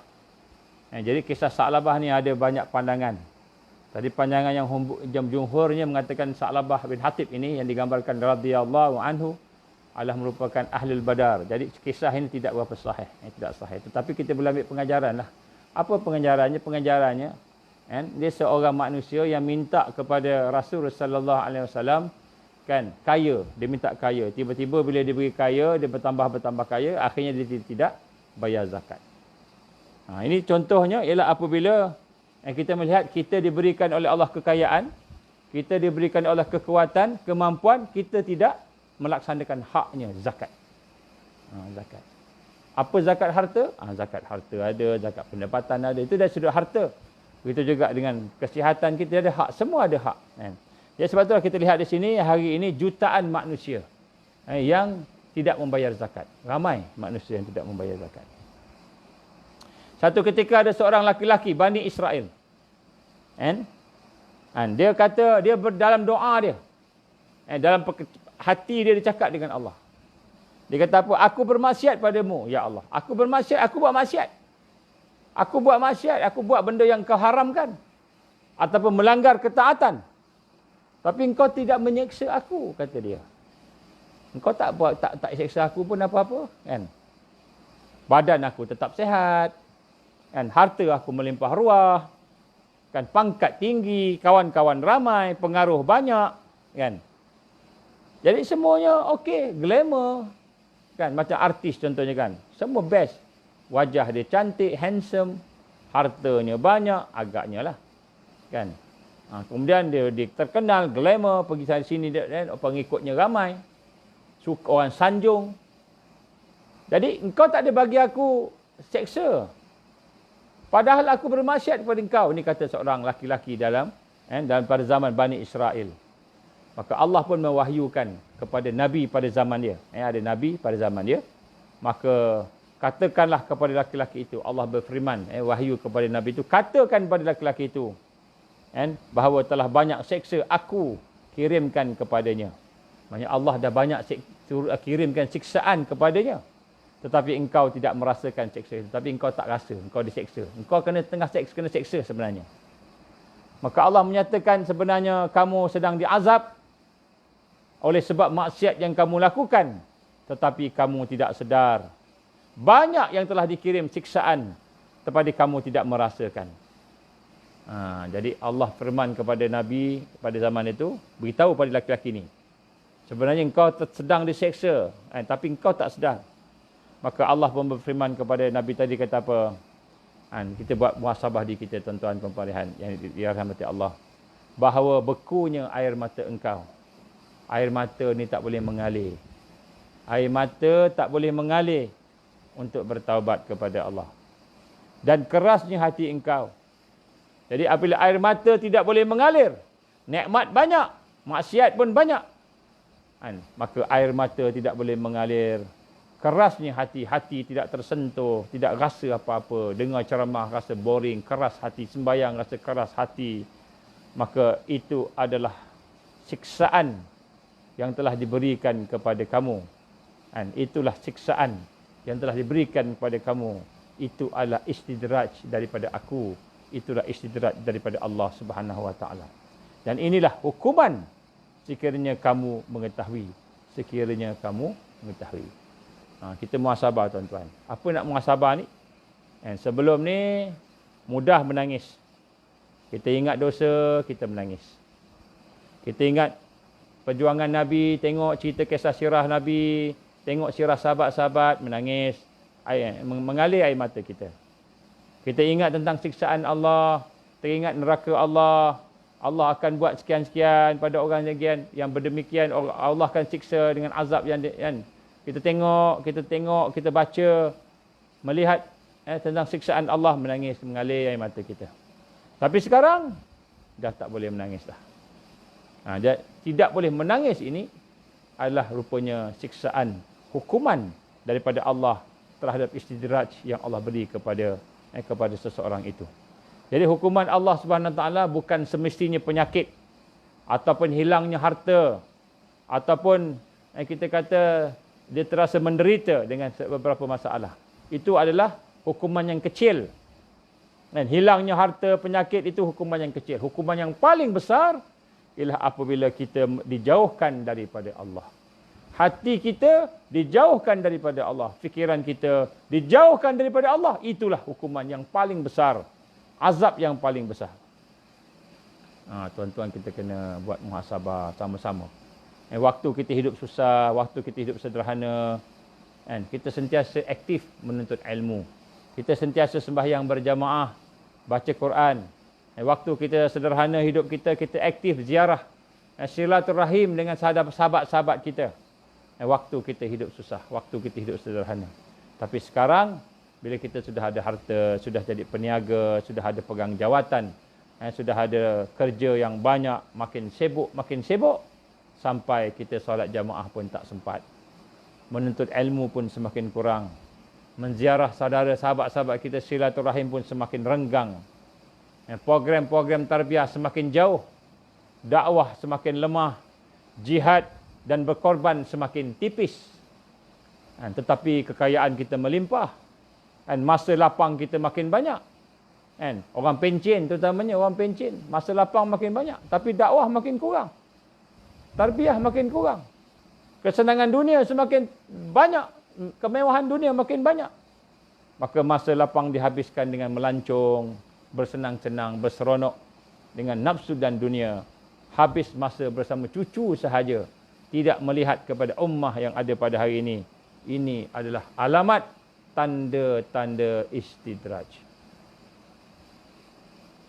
Jadi kisah Sa'labah ni ada banyak pandangan. Tadi pandangan yang jumhurnya mengatakan Sa'labah bin Hatib ini yang digambarkan radhiyallahu anhu adalah merupakan ahlul badar. Jadi kisah ini tidak berapa sahih, tidak sahih. Tetapi kita boleh ambil pengajaran lah. Apa pengajarannya? Pengajarannya, dia seorang manusia yang minta kepada Rasul sallallahu alaihi wasallam kaya, dia minta kaya. Tiba-tiba bila dia beri kaya, dia bertambah kaya, akhirnya dia tidak bayar zakat. Ini contohnya ialah apabila kita melihat kita diberikan oleh Allah kekayaan, kita diberikan oleh kekuatan, kemampuan, kita tidak melaksanakan haknya zakat. Zakat. Apa zakat harta? Zakat harta ada, zakat pendapatan ada. Itu dari sudut harta. Begitu juga dengan kesihatan kita ada hak. Semua ada hak. Kan? Jadi sebab itulah kita lihat di sini, hari ini jutaan manusia yang tidak membayar zakat. Ramai manusia yang tidak membayar zakat. Satu ketika ada seorang laki-laki, Bani Israel. Kan? Dia kata, dia dalam doa dia. Dalam hati dia cakap dengan Allah. Dia kata apa? Aku bermaksiat padamu, ya Allah. Aku bermaksiat, aku buat maksiat. Aku buat maksiat, aku buat benda yang kau haramkan. Ataupun melanggar ketaatan. Tapi engkau tidak menyeksa aku, kata dia. Engkau tak buat, tak seksa aku pun apa-apa. Kan? Badan aku tetap sehat. Kan? Harta aku melimpah ruah. Kan? Pangkat tinggi, kawan-kawan ramai, pengaruh banyak. Kan? Jadi semuanya okey, glamour. Kan? Macam artis contohnya kan. Semua best. Wajah dia cantik, handsome. Hartanya banyak, agaknya lah. Kan? Kemudian dia terkenal, glamour, pergi sana sini, pengikutnya ramai. Suka orang sanjung. Jadi engkau tak ada bagi aku seksa. Padahal aku bermaksiat kepada engkau. Ini kata seorang laki-laki dalam pada zaman Bani Israel. Maka Allah pun mewahyukan kepada Nabi pada zaman dia. Ada Nabi pada zaman dia. Maka katakanlah kepada laki-laki itu. Allah berfirman, wahyu kepada Nabi itu. Katakan kepada laki-laki itu. Bahawa telah banyak seksa aku kirimkan kepadanya. Maksudnya Allah dah banyak kirimkan siksaan kepadanya. Tetapi engkau tidak merasakan seksa itu. Tapi engkau tak rasa, engkau diseksa. Engkau kena seksa sebenarnya. Maka Allah menyatakan sebenarnya kamu sedang diazab oleh sebab maksiat yang kamu lakukan. Tetapi kamu tidak sedar. Banyak yang telah dikirim siksaan. Tetapi kamu tidak merasakan. Jadi Allah firman kepada Nabi pada zaman itu. Beritahu pada laki-laki ini. Sebenarnya engkau sedang diseksa. Tapi engkau tak sedar. Maka Allah pun berfirman kepada Nabi tadi kata apa? Kita buat muhasabah di kita tuan-tuan pemalihan yang dirahmati Allah. Bahawa bekunya air mata engkau. Air mata ni tak boleh mengalir. Air mata tak boleh mengalir untuk bertaubat kepada Allah. Dan kerasnya hati engkau. Jadi apabila air mata tidak boleh mengalir, nikmat banyak, maksiat pun banyak. Maka air mata tidak boleh mengalir. Kerasnya hati, hati tidak tersentuh, tidak rasa apa-apa. Dengar ceramah rasa boring, keras hati, sembahyang rasa keras hati. Maka itu adalah siksaan yang telah diberikan kepada kamu. Itulah siksaan yang telah diberikan kepada kamu. Itu adalah istidraj daripada aku. Itulah istidraj daripada Allah Subhanahu Wa Taala. Dan inilah hukuman sekiranya kamu mengetahui. Sekiranya kamu mengetahui. Kita muhasabah tuan-tuan. Apa nak muhasabah ni? Sebelum ni mudah menangis. Kita ingat dosa, kita menangis. Kita ingat perjuangan Nabi, tengok cerita kisah sirah Nabi, tengok sirah sahabat-sahabat, menangis, mengalir air mata kita. Kita ingat tentang siksaan Allah, teringat neraka Allah. Allah akan buat sekian-sekian pada orang yang berdemikian. Allah akan siksa dengan azab yang kita tengok, kita baca, melihat tentang siksaan Allah, menangis, mengalir air mata kita. Tapi sekarang, dah tak boleh menangis dah. Tidak boleh menangis ini adalah rupanya siksaan, hukuman daripada Allah terhadap istidraj yang Allah beri kepada seseorang itu. Jadi hukuman Allah Subhanahu Wa Taala bukan semestinya penyakit, ataupun hilangnya harta, ataupun kita kata dia terasa menderita dengan beberapa masalah. Itu adalah hukuman yang kecil. Dan hilangnya harta, penyakit itu hukuman yang kecil. Hukuman yang paling besar ialah apabila kita dijauhkan daripada Allah. Hati kita dijauhkan daripada Allah. Fikiran kita dijauhkan daripada Allah. Itulah hukuman yang paling besar. Azab yang paling besar. Tuan-tuan, kita kena buat muhasabah sama-sama. Waktu kita hidup susah, waktu kita hidup sederhana, kita sentiasa aktif menuntut ilmu. Kita sentiasa sembahyang berjamaah, baca Quran. Waktu kita sederhana hidup kita, kita aktif ziarah, silaturahim dengan sahabat-sahabat kita. Waktu kita hidup susah, waktu kita hidup sederhana. Tapi sekarang, bila kita sudah ada harta, sudah jadi peniaga, sudah ada pegang jawatan, sudah ada kerja yang banyak, makin sibuk, sampai kita solat jamaah pun tak sempat. Menuntut ilmu pun semakin kurang. Menziarah saudara, sahabat-sahabat kita, silaturahim pun semakin renggang. Program-program tarbiyah semakin jauh. Dakwah semakin lemah. Jihad dan berkorban semakin tipis. Tetapi kekayaan kita melimpah. Masa lapang kita makin banyak. Orang pencen terutamanya, orang pencen. Masa lapang makin banyak. Tapi dakwah makin kurang. Tarbiyah makin kurang. Kesenangan dunia semakin banyak. Kemewahan dunia makin banyak. Maka masa lapang dihabiskan dengan melancong, bersenang-senang, berseronok dengan nafsu dan dunia. Habis masa bersama cucu sahaja. Tidak melihat kepada ummah yang ada pada hari ini. Ini adalah alamat tanda-tanda istidraj.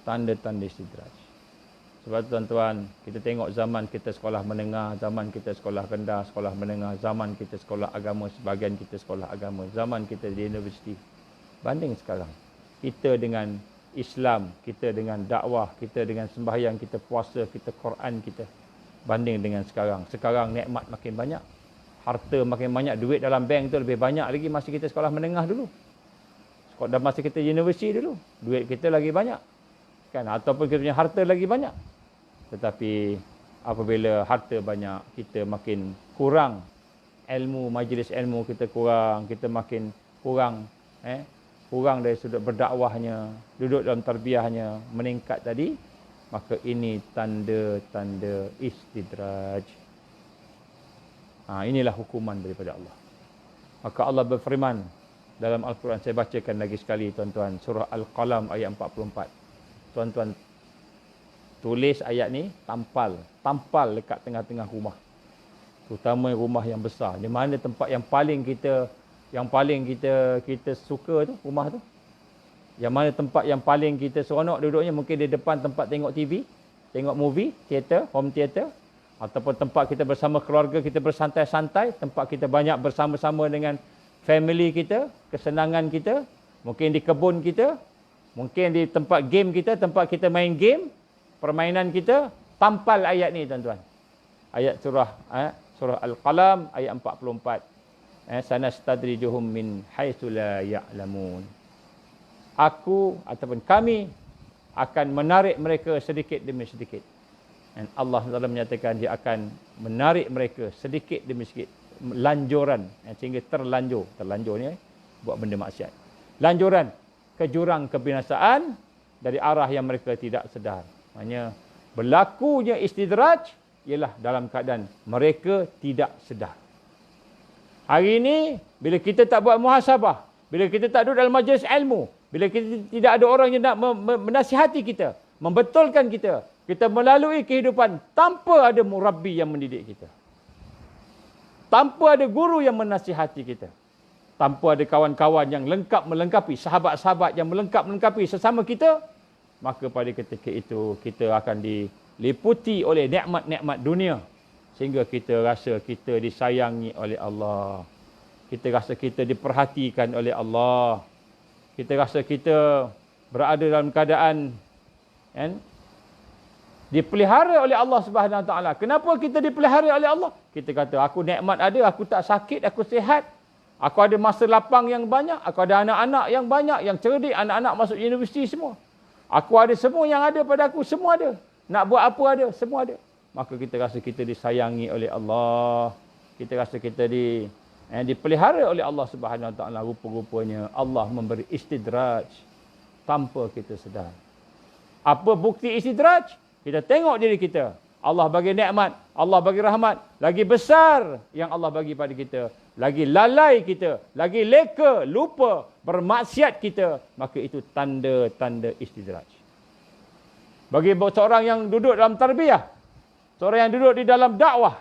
Tanda-tanda istidraj. Sebab tu tuan-tuan, kita tengok zaman kita sekolah menengah, zaman kita sekolah rendah, sekolah menengah, zaman kita sekolah agama, sebahagian kita sekolah agama, zaman kita di universiti. Banding sekarang. Kita dengan Islam, kita dengan dakwah, kita dengan sembahyang, kita puasa, kita Quran kita. Banding dengan sekarang. Sekarang nikmat makin banyak. Harta makin banyak. Duit dalam bank tu lebih banyak lagi masa kita sekolah menengah dulu. Dan masa kita universiti dulu. Duit kita lagi banyak. Kan? Ataupun kita punya harta lagi banyak. Tetapi apabila harta banyak, kita makin kurang. Ilmu, majlis ilmu kita kurang. Kita makin kurang. Kurang dari sudut berdakwahnya, duduk dalam tarbiyahnya, meningkat tadi, maka ini tanda-tanda istidraj. Inilah hukuman daripada Allah. Maka Allah berfirman dalam Al-Quran, saya bacakan lagi sekali tuan-tuan, surah Al-Qalam ayat 44. Tuan-tuan tulis ayat ni, tampal dekat tengah-tengah rumah. Terutama rumah yang besar. Di mana tempat yang paling kita suka tu, rumah tu. Yang mana tempat yang paling kita seronok duduknya, mungkin di depan tempat tengok TV, tengok movie, teater, home theater. Ataupun tempat kita bersama keluarga, kita bersantai-santai. Tempat kita banyak bersama-sama dengan family kita, kesenangan kita. Mungkin di kebun kita. Mungkin di tempat game kita, tempat kita main game. Permainan kita. Tampal ayat ni tuan-tuan. Ayat surah Al-Qalam ayat 44. Sanastadrijuhum min haitsu la ya'lamun. Aku ataupun kami akan menarik mereka sedikit demi sedikit. Dan Allah Taala menyatakan dia akan menarik mereka sedikit demi sedikit, lanjuran, sehingga terlanjur ni buat benda maksiat. Lanjuran ke jurang kebinasaan dari arah yang mereka tidak sedar. Maknanya berlakunya istidraj ialah dalam keadaan mereka tidak sedar. Hari ini, bila kita tak buat muhasabah, bila kita tak duduk dalam majlis ilmu, bila kita tidak ada orang yang nak menasihati kita, membetulkan kita, kita melalui kehidupan tanpa ada murabbi yang mendidik kita. Tanpa ada guru yang menasihati kita. Tanpa ada kawan-kawan yang melengkapi, sahabat-sahabat yang melengkapi sesama kita, maka pada ketika itu kita akan diliputi oleh nikmat-nikmat dunia. Sehingga kita rasa kita disayangi oleh Allah. Kita rasa kita diperhatikan oleh Allah. Kita rasa kita berada dalam keadaan dipelihara oleh Allah Subhanahu Wa Taala. Kenapa kita dipelihara oleh Allah? Kita kata, aku nikmat ada, aku tak sakit, aku sihat. Aku ada masa lapang yang banyak, aku ada anak-anak yang banyak, yang cerdik, anak-anak masuk universiti semua. Aku ada semua yang ada pada aku, semua ada. Nak buat apa ada, semua ada. Maka kita rasa kita disayangi oleh Allah. Kita rasa kita dipelihara oleh Allah Subhanahu Wa Taala. Rupa-rupanya Allah memberi istidraj tanpa kita sedar. Apa bukti istidraj? Kita tengok diri kita. Allah bagi nikmat, Allah bagi rahmat. Lagi besar yang Allah bagi pada kita. Lagi lalai kita. Lagi leka, lupa, bermaksiat kita. Maka itu tanda-tanda istidraj. Bagi seorang yang duduk dalam tarbiyah, seorang yang duduk di dalam dakwah,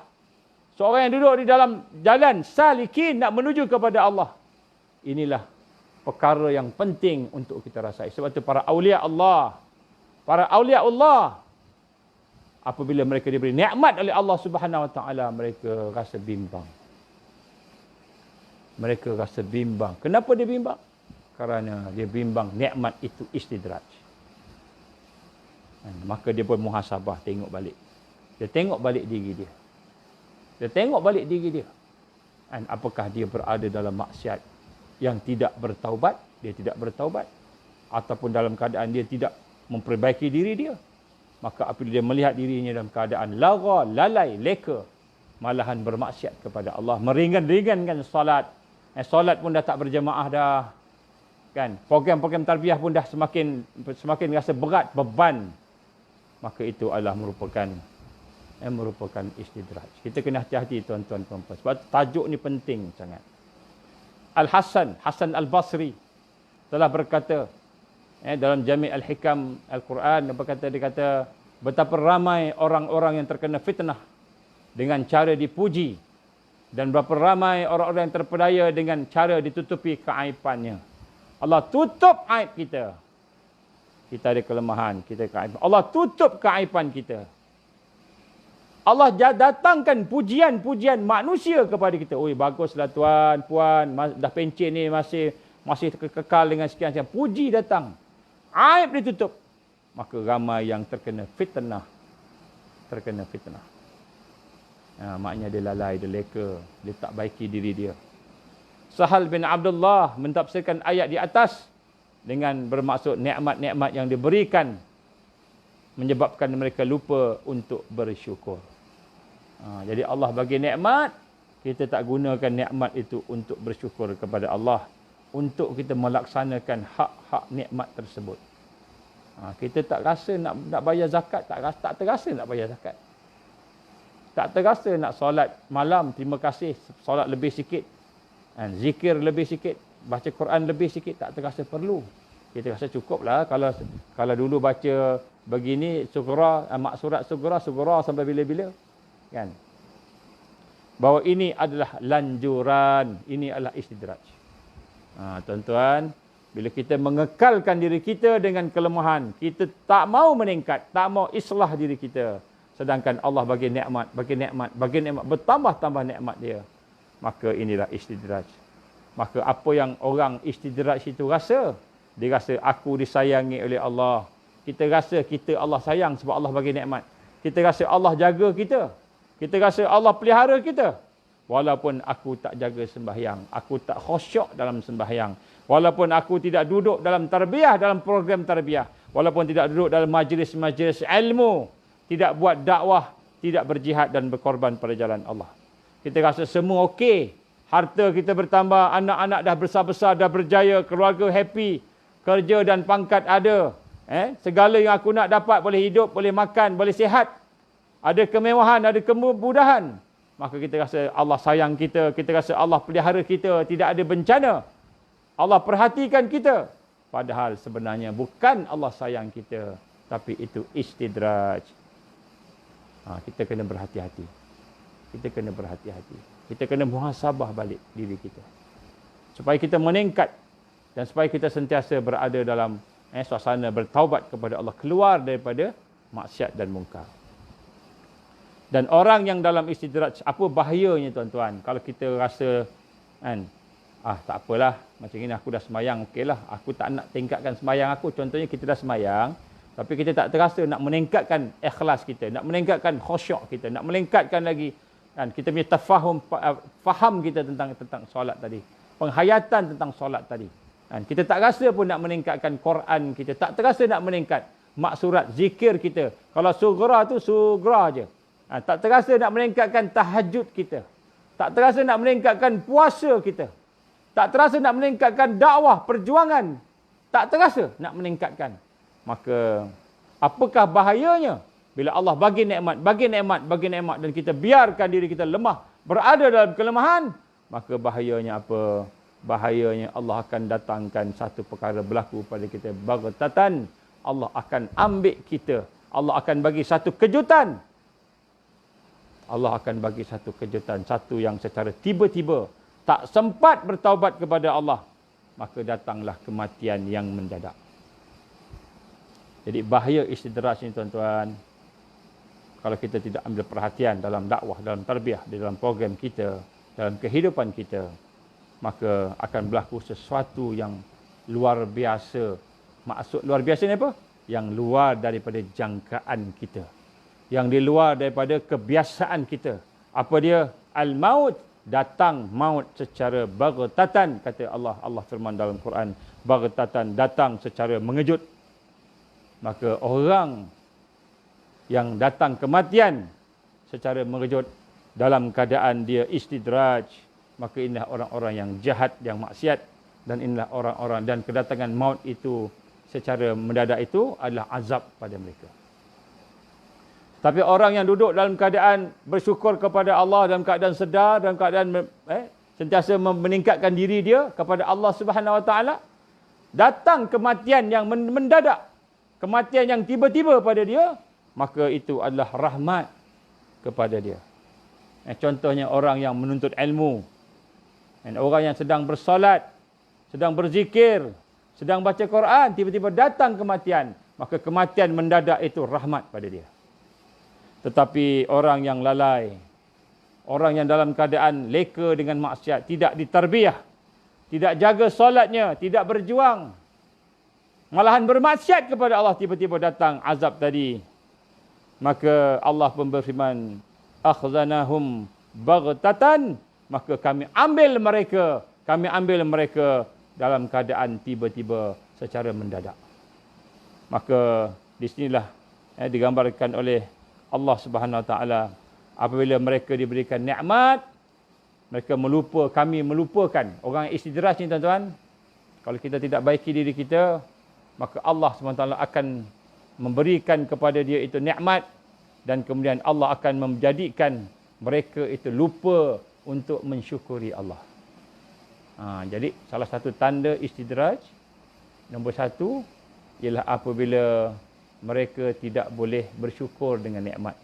seorang yang duduk di dalam jalan salikin nak menuju kepada Allah. Inilah perkara yang penting untuk kita rasai. Sebab itu para awliya Allah, apabila mereka diberi nikmat oleh Allah Subhanahu Wa Taala, mereka rasa bimbang. Mereka rasa bimbang. Kenapa dia bimbang? Kerana dia bimbang nikmat itu istidraj. Maka dia pun muhasabah, tengok balik. Dia tengok balik diri dia. Dia tengok balik diri dia. Apakah dia berada dalam maksiat yang tidak bertaubat, dia tidak bertaubat, ataupun dalam keadaan dia tidak memperbaiki diri dia. Maka apabila dia melihat dirinya dalam keadaan lara, lalai, leka, malahan bermaksiat kepada Allah, meringan-ringankan solat. Solat pun dah tak berjemaah dah. Kan? Program-program tarbiyah pun dah semakin rasa berat, beban. Maka itu adalah merupakan istidraj. Kita kena hati-hati tuan-tuan puan-puan. Sebab tajuk ni penting sangat. Hasan Al-Basri telah berkata dalam Jami' Al-Hikam Al-Quran, dia kata betapa ramai orang-orang yang terkena fitnah dengan cara dipuji, dan berapa ramai orang-orang yang terpedaya dengan cara ditutupi keaibannya. Allah tutup aib kita. Kita ada kelemahan, kita keaiban. Allah tutup keaiban kita. Allah datangkan pujian-pujian manusia kepada kita. Oi, baguslah tuan, puan, dah pencen ni masih kekal dengan sekian-sekian. Puji datang. Aib ditutup. Maka ramai yang terkena fitnah. Maknanya dia lalai, dia leka, dia tak baiki diri dia. Sahal bin Abdullah mentafsirkan ayat di atas dengan bermaksud nikmat-nikmat yang diberikan menyebabkan mereka lupa untuk bersyukur. Jadi Allah bagi nikmat, kita tak gunakan nikmat itu untuk bersyukur kepada Allah, untuk kita melaksanakan hak-hak nikmat tersebut. Kita tak rasa nak bayar zakat, tak terasa nak bayar zakat. Tak terasa nak solat malam, terima kasih, solat lebih sikit. Zikir lebih sikit, baca Quran lebih sikit, tak terasa perlu. Kita rasa cukup lah kalau dulu baca begini, sugra, mak surat sugra sampai bila-bila. Kan? Bahawa ini adalah lanjuran, ini adalah istidraj. Tuan-tuan, bila kita mengekalkan diri kita dengan kelemahan, kita tak mau meningkat, tak mau islah diri kita. Sedangkan Allah bagi nikmat, bertambah-tambah nikmat dia. Maka inilah istidraj. Maka apa yang orang istidraj itu rasa? Dia rasa aku disayangi oleh Allah. Kita rasa Allah sayang sebab Allah bagi nikmat. Kita rasa Allah jaga kita. Kita rasa Allah pelihara kita. Walaupun aku tak jaga sembahyang, aku tak khusyuk dalam sembahyang, walaupun aku tidak duduk dalam tarbiyah, dalam program tarbiyah, walaupun tidak duduk dalam majlis-majlis ilmu, tidak buat dakwah, tidak berjihad dan berkorban pada jalan Allah. Kita rasa semua okey. Harta kita bertambah, anak-anak dah besar-besar, dah berjaya, keluarga happy, kerja dan pangkat ada. Segala yang aku nak dapat, boleh hidup, boleh makan, boleh sihat. Ada kemewahan, ada kemudahan. Maka kita rasa Allah sayang kita, kita rasa Allah pelihara kita, tidak ada bencana. Allah perhatikan kita. Padahal sebenarnya bukan Allah sayang kita, tapi itu istidraj. Kita kena berhati-hati. Kita kena muhasabah balik diri kita. Supaya kita meningkat dan supaya kita sentiasa berada dalam suasana bertaubat kepada Allah, keluar daripada maksiat dan mungkar. Dan orang yang dalam istidraj, apa bahayanya tuan-tuan? Kalau kita rasa tak apalah, macam ini aku dah semayang, okeylah, aku tak nak tingkatkan semayang aku. Contohnya kita dah semayang, tapi kita tak terasa nak meningkatkan ikhlas kita, nak meningkatkan khusyuk kita, nak meningkatkan lagi kita punya faham kita tentang solat tadi, penghayatan tentang solat tadi. Kita tak rasa pun nak meningkatkan Quran kita, tak terasa nak meningkat maksurat zikir kita. Kalau sugra tu sugra je. Tak terasa nak meningkatkan tahajud kita, tak terasa nak meningkatkan puasa kita, tak terasa nak meningkatkan dakwah, perjuangan, tak terasa nak meningkatkan. Maka apakah bahayanya bila Allah bagi nikmat dan kita biarkan diri kita lemah, berada dalam kelemahan? Maka bahayanya apa? Bahayanya Allah akan datangkan satu perkara berlaku pada kita baghtatan. Allah akan ambil kita. Allah akan bagi satu kejutan. Satu yang secara tiba-tiba, tak sempat bertaubat kepada Allah, maka datanglah kematian yang mendadak. Jadi bahaya istidraj ini tuan-tuan, kalau kita tidak ambil perhatian dalam dakwah, dalam tarbiyah, dalam program kita, dalam kehidupan kita, maka akan berlaku sesuatu yang luar biasa. Maksud luar biasa ni apa? Yang luar daripada jangkaan kita. Yang di luar daripada kebiasaan kita. Apa dia? Al-maut, datang maut secara baghtatan, kata Allah. Allah firman dalam Quran, baghtatan, datang secara mengejut. Maka orang yang datang kematian secara mengejut dalam keadaan dia istidraj, maka inilah orang-orang yang jahat, yang maksiat, dan inilah orang-orang, dan kedatangan maut itu secara mendadak itu adalah azab pada mereka. Tapi orang yang duduk dalam keadaan bersyukur kepada Allah, dalam keadaan sedar, dalam keadaan sentiasa meningkatkan diri dia kepada Allah Subhanahu Wa Taala, datang kematian yang mendadak, kematian yang tiba-tiba pada dia, maka itu adalah rahmat kepada dia. Contohnya orang yang menuntut ilmu, dan orang yang sedang bersolat, sedang berzikir, sedang baca Quran, tiba-tiba datang kematian, maka kematian mendadak itu rahmat pada dia. Tetapi orang yang lalai, orang yang dalam keadaan leka dengan maksiat, tidak ditarbiyah, tidak jaga solatnya, tidak berjuang, malahan bermaksiat kepada Allah, tiba-tiba datang azab tadi, maka Allah pun berfirman, akhzanahum baghtatan, maka kami ambil mereka dalam keadaan tiba-tiba secara mendadak. Maka di sinilah digambarkan oleh Allah Subhanahu Wa Taala, apabila mereka diberikan nikmat, mereka kami melupakan. Orang istidraj ni tuan-tuan, kalau kita tidak baiki diri kita, maka Allah Subhanahu Wa Taala akan memberikan kepada dia itu nikmat, dan kemudian Allah akan menjadikan mereka itu lupa untuk mensyukuri Allah. Jadi salah satu tanda istidraj, nombor satu, ialah apabila mereka tidak boleh bersyukur dengan nikmat.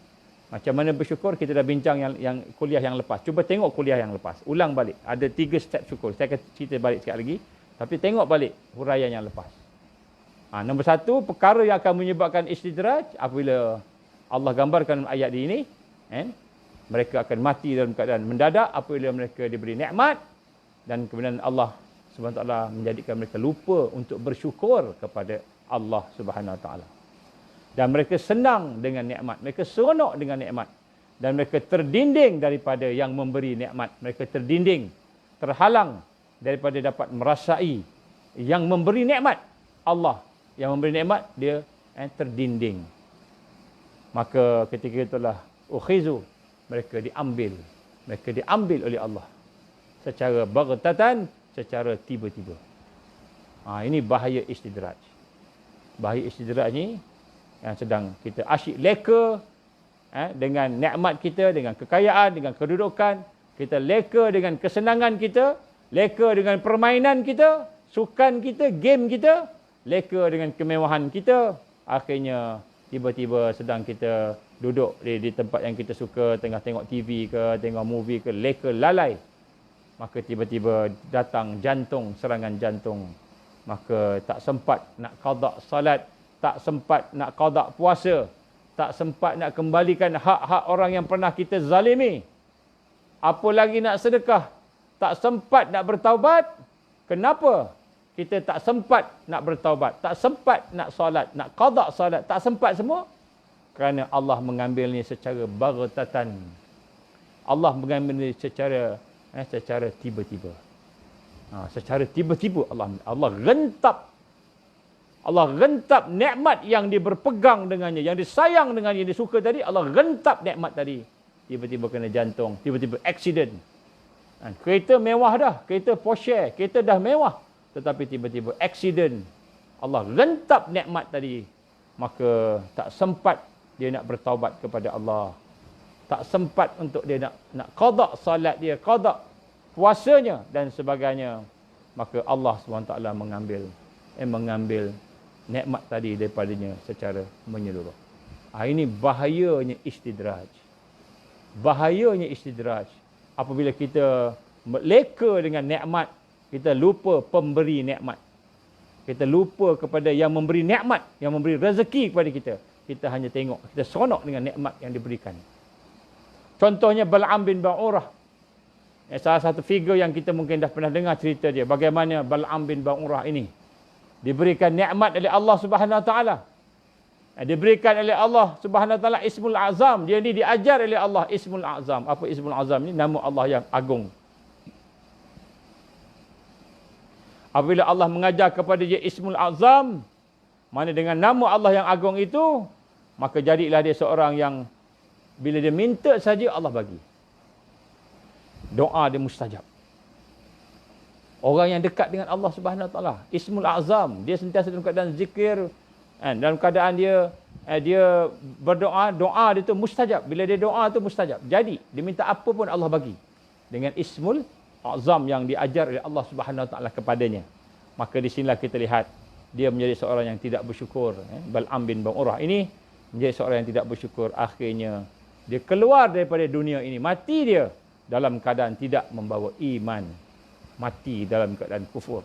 Macam mana bersyukur, kita dah bincang yang kuliah yang lepas. Cuba tengok kuliah yang lepas, ulang balik. Ada 3 step syukur. Saya akan cerita balik sekali lagi, tapi tengok balik huraian yang lepas. Nombor satu, perkara yang akan menyebabkan istidraj, apabila Allah gambarkan ayat ini, mereka akan mati dalam keadaan mendadak apabila mereka diberi nikmat, dan kemudian Allah Subhanahu Wa Taala menjadikan mereka lupa untuk bersyukur kepada Allah Subhanahu Wa Taala. Dan mereka senang dengan nikmat, mereka seronok dengan nikmat, dan mereka terdinding daripada yang memberi nikmat. Mereka terdinding, terhalang daripada dapat merasai yang memberi nikmat. Allah yang memberi nikmat, dia terdinding. Maka ketika itulah ukhizu, mereka diambil oleh Allah secara baghtatan, secara tiba-tiba. Ini bahaya istidraj. Bahaya istidraj ni yang sedang kita asyik leka dengan nikmat kita, dengan kekayaan, dengan kedudukan. Kita leka dengan kesenangan kita, leka dengan permainan kita, sukan kita, game kita, leka dengan kemewahan kita. Akhirnya tiba-tiba sedang kita duduk di tempat yang kita suka, tengah tengok TV ke, tengok movie ke, leka lalai, maka tiba-tiba datang jantung, serangan jantung. Maka tak sempat nak qada salat, tak sempat nak qada puasa, tak sempat nak kembalikan hak-hak orang yang pernah kita zalimi, apa lagi nak sedekah, tak sempat nak bertaubat. Kenapa kita tak sempat nak bertaubat, tak sempat nak solat, nak qada solat, tak sempat semua? Kerana Allah mengambilnya secara baghtatan. Allah mengambilnya secara tiba-tiba. Secara tiba-tiba Allah rentap nikmat yang dia berpegang dengannya, yang disayang dengannya, yang disuka tadi. Allah rentap nikmat tadi. Tiba-tiba kena jantung, tiba-tiba accident. Kereta mewah dah, kereta Porsche, kereta dah mewah, tetapi tiba-tiba accident. Allah rentap nikmat tadi. Maka tak sempat dia nak bertaubat kepada Allah. Tak sempat untuk dia nak qada salat dia, qada puasanya dan sebagainya. Maka Allah SWT mengambil nikmat tadi daripadanya secara menyeluruh. Ini bahayanya istidraj. Bahayanya istidraj. Apabila kita leka dengan nikmat, kita lupa pemberi nikmat. Kita lupa kepada yang memberi nikmat, yang memberi rezeki kepada kita. Kita hanya tengok, kita seronok dengan nikmat yang diberikan. Contohnya Bal'am bin Ba'urah. Salah satu figur yang kita mungkin dah pernah dengar cerita dia. Bagaimana Bal'am bin Ba'urah ini diberikan nikmat oleh Allah Subhanahu Wa Taala. Diberikan oleh Allah Subhanahu Wa Taala Ismul Azam. Dia ni diajar oleh Allah Ismul Azam. Apa Ismul Azam ni? Nama Allah yang agung. Apabila Allah mengajar kepada dia Ismul Azam, mana dengan nama Allah yang agung itu, maka jadilah dia seorang yang bila dia minta saja Allah bagi. Doa dia mustajab. Orang yang dekat dengan Allah Subhanahu Wa Taala, Ismul Azam, dia sentiasa dalam keadaan zikir, dalam keadaan dia berdoa, doa dia tu mustajab. Bila dia doa tu mustajab. Jadi, dia minta apa pun Allah bagi. Dengan Ismul Azam yang diajar oleh Allah Subhanahu Wa Taala kepadanya. Maka di sinilah kita lihat dia menjadi seorang yang tidak bersyukur. Bal'am bin Ba'urah ini menjadi seorang yang tidak bersyukur. Akhirnya dia keluar daripada dunia ini. Mati dia dalam keadaan tidak membawa iman. Mati dalam keadaan kufur.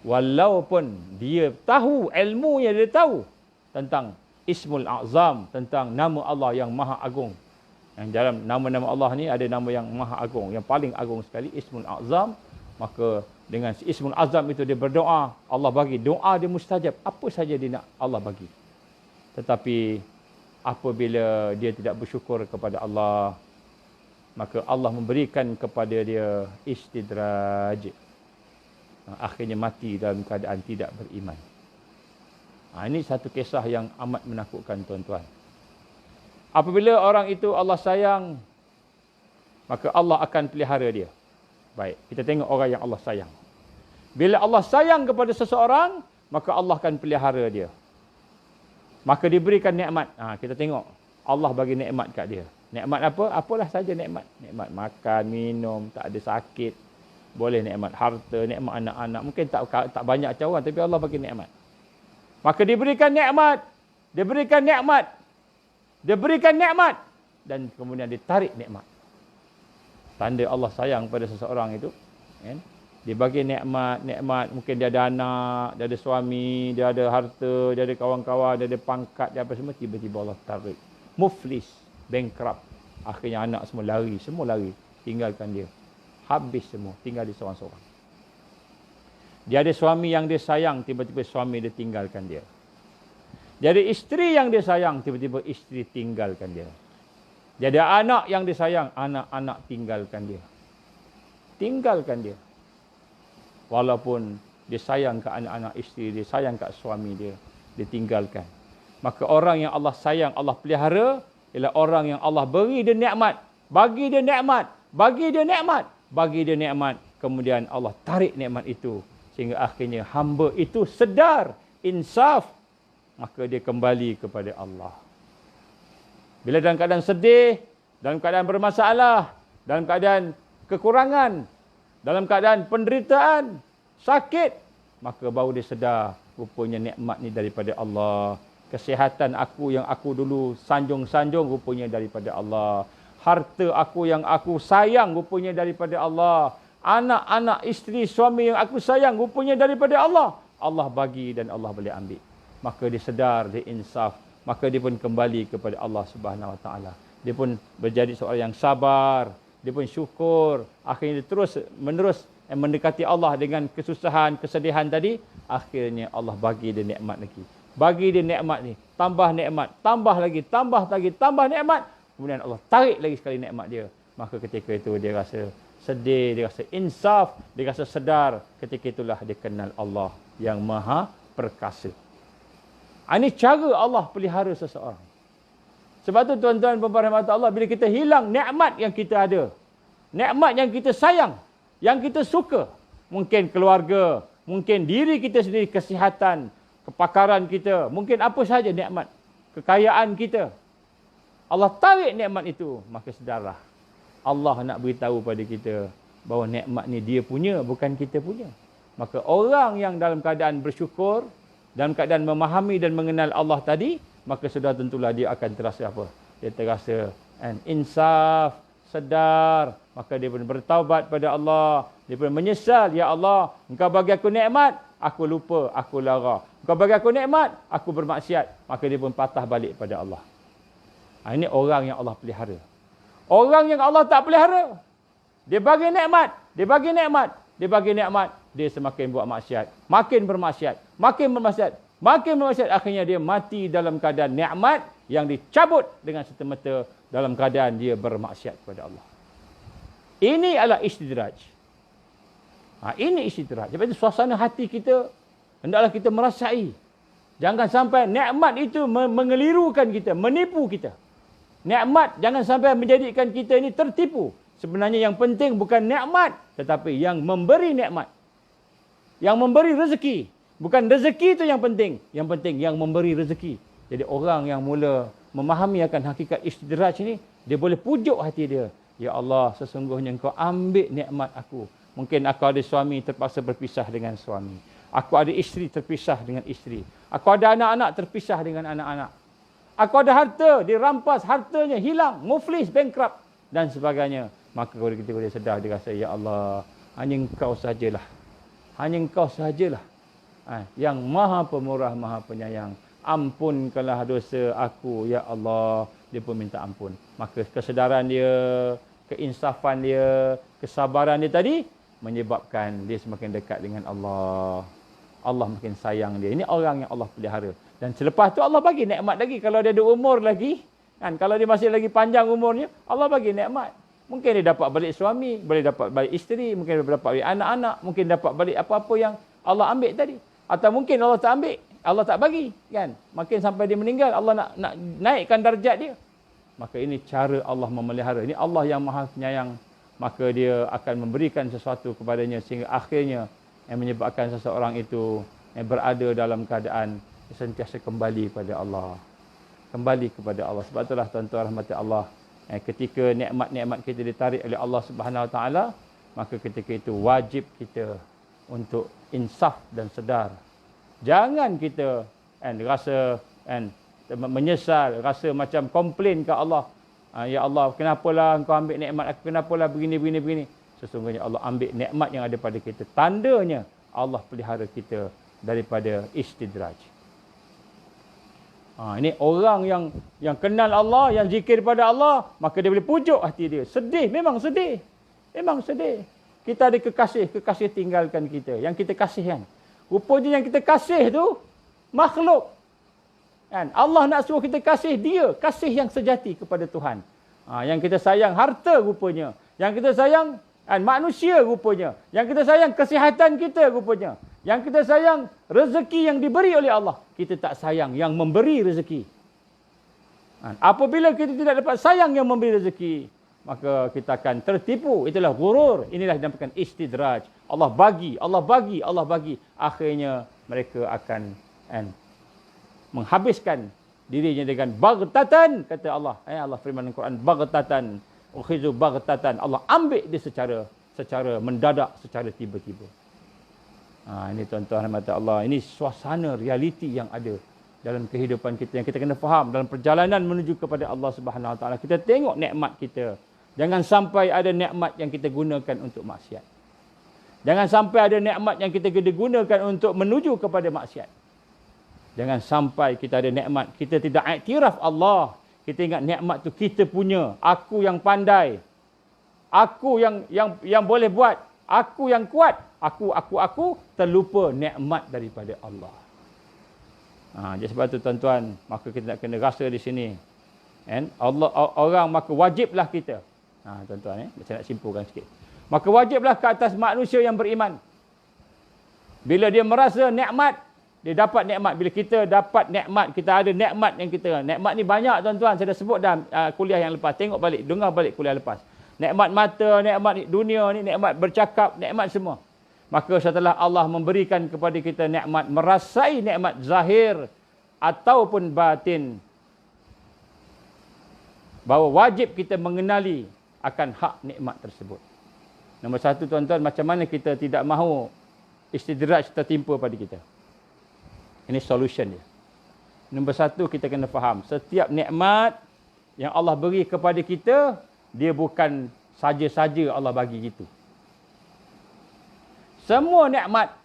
Walaupun dia tahu, ilmunya dia tahu tentang Ismul Azam, tentang nama Allah yang Maha Agung. Yang dalam nama-nama Allah ni ada nama yang Maha Agung. Yang paling agung sekali Ismul Azam. Maka dengan Ismul Azam itu dia berdoa, Allah bagi. Doa dia mustajab. Apa saja dia nak Allah bagi. Tetapi apabila dia tidak bersyukur kepada Allah, maka Allah memberikan kepada dia istidraj. Akhirnya mati dalam keadaan tidak beriman. Ini satu kisah yang amat menakutkan tuan-tuan. Apabila orang itu Allah sayang, maka Allah akan pelihara dia. Baik, kita tengok orang yang Allah sayang. Bila Allah sayang kepada seseorang, maka Allah akan pelihara dia. Maka diberikan nikmat. Kita tengok Allah bagi nikmat kat dia. Nikmat apa? Apalah saja nikmat. Nikmat makan, minum, tak ada sakit. Boleh nikmat harta, nikmat anak-anak. Mungkin tak banyak macam orang, tapi Allah bagi nikmat. Maka diberikan nikmat. Diberikan nikmat. Diberikan nikmat. Dan kemudian ditarik nikmat. Tanda Allah sayang pada seseorang itu. Kan? Dia bagi nikmat. Mungkin dia ada anak, dia ada suami, dia ada harta, dia ada kawan-kawan, dia ada pangkat, dia apa semua. Tiba-tiba Allah tarik. Muflis. Bankrupt. Akhirnya anak semua lari. Semua lari. Tinggalkan dia. Habis semua. Tinggal dia seorang-seorang. Dia ada suami yang dia sayang. Tiba-tiba suami dia tinggalkan dia. Dia ada isteri yang dia sayang. Tiba-tiba isteri tinggalkan dia. Dia ada anak yang dia sayang. Anak-anak tinggalkan dia. Tinggalkan dia. Walaupun dia sayang ke anak-anak isteri. Dia sayang ke suami dia. Dia tinggalkan. Maka orang yang Allah sayang, Allah pelihara, ialah orang yang Allah beri dia nikmat. Bagi dia nikmat. Bagi dia nikmat. Bagi dia nikmat. Kemudian Allah tarik nikmat itu. Sehingga akhirnya hamba itu sedar. Insaf. Maka dia kembali kepada Allah. Bila dalam keadaan sedih, dalam keadaan bermasalah, dalam keadaan kekurangan, dalam keadaan penderitaan, sakit, maka baru dia sedar rupanya nikmat ni daripada Allah. Kesihatan aku yang aku dulu sanjung-sanjung rupanya daripada Allah. Harta aku yang aku sayang rupanya daripada Allah. Anak-anak, isteri, suami yang aku sayang rupanya daripada Allah. Allah bagi dan Allah boleh ambil. Maka dia sedar, dia insaf. Maka dia pun kembali kepada Allah Subhanahu Wa Taala. Dia pun menjadi seorang yang sabar. Dia pun syukur. Akhirnya dia terus menerus mendekati Allah dengan kesusahan, kesedihan tadi. Akhirnya Allah bagi dia nikmat lagi. Bagi dia nikmat ni. Tambah nikmat. Tambah lagi. Tambah lagi. Tambah nikmat. Kemudian Allah tarik lagi sekali nikmat dia. Maka ketika itu dia rasa sedih. Dia rasa insaf. Dia rasa sedar. Ketika itulah dia kenal Allah yang Maha Perkasa. Ini cara Allah pelihara seseorang. Sebab tu tuan-tuan dan puan Allah, bila kita hilang nikmat yang kita ada, nikmat yang kita sayang, yang kita suka, mungkin keluarga, mungkin diri kita sendiri, kesihatan, kepakaran kita, mungkin apa saja nikmat, kekayaan kita, Allah tarik nikmat itu, maka sedarlah Allah nak beritahu pada kita bahawa nikmat ni dia punya, bukan kita punya. Maka orang yang dalam keadaan bersyukur, dalam keadaan memahami dan mengenal Allah tadi, maka sudah tentulah dia akan terasa apa? Dia terasa insaf, sedar. Maka dia pun bertaubat pada Allah. Dia pun menyesal, ya Allah, Engkau bagi aku nikmat, aku lupa, aku lara. Engkau bagi aku nikmat, aku bermaksiat. Maka dia pun patah balik pada Allah. Ini orang yang Allah pelihara. Orang yang Allah tak pelihara, Dia bagi nikmat, dia bagi nikmat, dia bagi nikmat, dia semakin buat maksiat, makin bermaksiat, makin bermaksiat, makin bermaksiat, akhirnya dia mati dalam keadaan nikmat yang dicabut dengan serta-merta dalam keadaan dia bermaksiat kepada Allah. Ini adalah istidraj. Ini istidraj. Sebab itu suasana hati kita hendaklah kita merasai. Jangan sampai nikmat itu mengelirukan kita, menipu kita. Nikmat jangan sampai menjadikan kita ini tertipu. Sebenarnya yang penting bukan nikmat, tetapi yang memberi nikmat. Yang memberi rezeki. Bukan rezeki itu yang penting. Yang penting yang memberi rezeki. Jadi orang yang mula memahami akan hakikat istidraj ini, dia boleh pujuk hati dia. Ya Allah, sesungguhnya Engkau ambil nikmat aku. Mungkin aku ada suami terpaksa berpisah dengan suami. Aku ada isteri terpisah dengan isteri. Aku ada anak-anak terpisah dengan anak-anak. Aku ada harta, dirampas hartanya, hilang, muflis, bankrupt dan sebagainya. Maka kita boleh sedar, dia rasa, ya Allah, hanya Engkau sajalah. Hanya Engkau sajalah yang Maha Pemurah, Maha Penyayang. Ampunkanlah dosa aku, ya Allah. Dia pun minta ampun. Maka kesedaran dia, keinsafan dia, kesabaran dia tadi menyebabkan dia semakin dekat dengan Allah. Allah makin sayang dia. Ini orang yang Allah pelihara. Dan selepas tu Allah bagi nikmat lagi. Kalau dia ada umur lagi, kan, kalau dia masih lagi panjang umurnya, Allah bagi nikmat. Mungkin dia dapat balik suami, boleh dapat balik isteri, mungkin dia dapat balik anak-anak, mungkin dapat balik apa-apa yang Allah ambil tadi. Atau mungkin Allah tak ambil, Allah tak bagi, kan? Makin sampai dia meninggal, Allah nak naikkan darjat dia. Maka ini cara Allah memelihara. Ini Allah yang Maha Penyayang. Maka dia akan memberikan sesuatu kepadanya sehingga akhirnya yang menyebabkan seseorang itu yang berada dalam keadaan sentiasa kembali kepada Allah. Kembali kepada Allah. Sebab itulah tuan-tuan rahmati Allah, ketika nikmat-nikmat kita ditarik oleh Allah Subhanahu Wa Taala, maka ketika itu wajib kita untuk insaf dan sedar. Jangan kita rasa menyesal, rasa macam komplain ke Allah. Ya Allah, kenapalah Engkau ambil nikmat aku, kenapalah begini. Sesungguhnya Allah ambil nikmat yang ada pada kita. Tandanya Allah pelihara kita daripada istidraj. Ini orang yang kenal Allah, yang zikir pada Allah, maka dia boleh pujuk hati dia. Sedih, memang sedih. Memang sedih. Kita ada kekasih tinggalkan kita. Yang kita kasih kan. Rupanya yang kita kasih tu makhluk. Kan? Allah nak suruh kita kasih dia, kasih yang sejati kepada Tuhan. Yang kita sayang harta rupanya. Yang kita sayang manusia rupanya. Yang kita sayang kesihatan kita rupanya. Yang kita sayang rezeki yang diberi oleh Allah. Kita tak sayang yang memberi rezeki. Apabila kita tidak dapat sayang yang memberi rezeki, maka kita akan tertipu. Itulah ghurur. Inilah dinamakan istidraj. Allah bagi. Akhirnya mereka akan menghabiskan dirinya dengan baghtatan, kata Allah. Allah firman dalam Quran, baghtatan, ukhizu baghtatan. Allah ambil dia secara mendadak, secara tiba-tiba. Ini tuan-tuan rahmat Allah. Ini suasana realiti yang ada dalam kehidupan kita yang kita kena faham dalam perjalanan menuju kepada Allah Subhanahu Wa Taala. Kita tengok nikmat kita. Jangan sampai ada nikmat yang kita gunakan untuk maksiat. Jangan sampai ada nikmat yang kita gunakan untuk menuju kepada maksiat. Jangan sampai kita ada nikmat, kita tidak iktiraf Allah. Kita ingat nikmat tu kita punya. Aku yang pandai. Aku yang boleh buat. Aku yang kuat. Aku terlupa nikmat daripada Allah. Jadi sebab tu tuan-tuan, maka kita nak kena rasa di sini. Allah orang maka wajiblah kita. Tuan-tuan, saya nak simpulkan sikit. Maka wajiblah ke atas manusia yang beriman. Bila dia merasa nikmat, dia dapat nikmat. Bila kita dapat nikmat, kita ada nikmat yang kita. Nikmat ni banyak tuan-tuan, saya dah sebut dalam kuliah yang lepas. Tengok balik, dengar balik kuliah lepas. Nikmat mata, nikmat dunia ni, nikmat bercakap, nikmat semua. Maka setelah Allah memberikan kepada kita nikmat, merasai nikmat zahir ataupun batin, bahawa wajib kita mengenali akan hak nikmat tersebut. Nombor satu tuan-tuan, macam mana kita tidak mahu istidraj tertimpa pada kita. Ini solution dia. Nombor satu, kita kena faham, setiap nikmat yang Allah beri kepada kita, dia bukan saja-saja Allah bagi gitu. Semua nikmat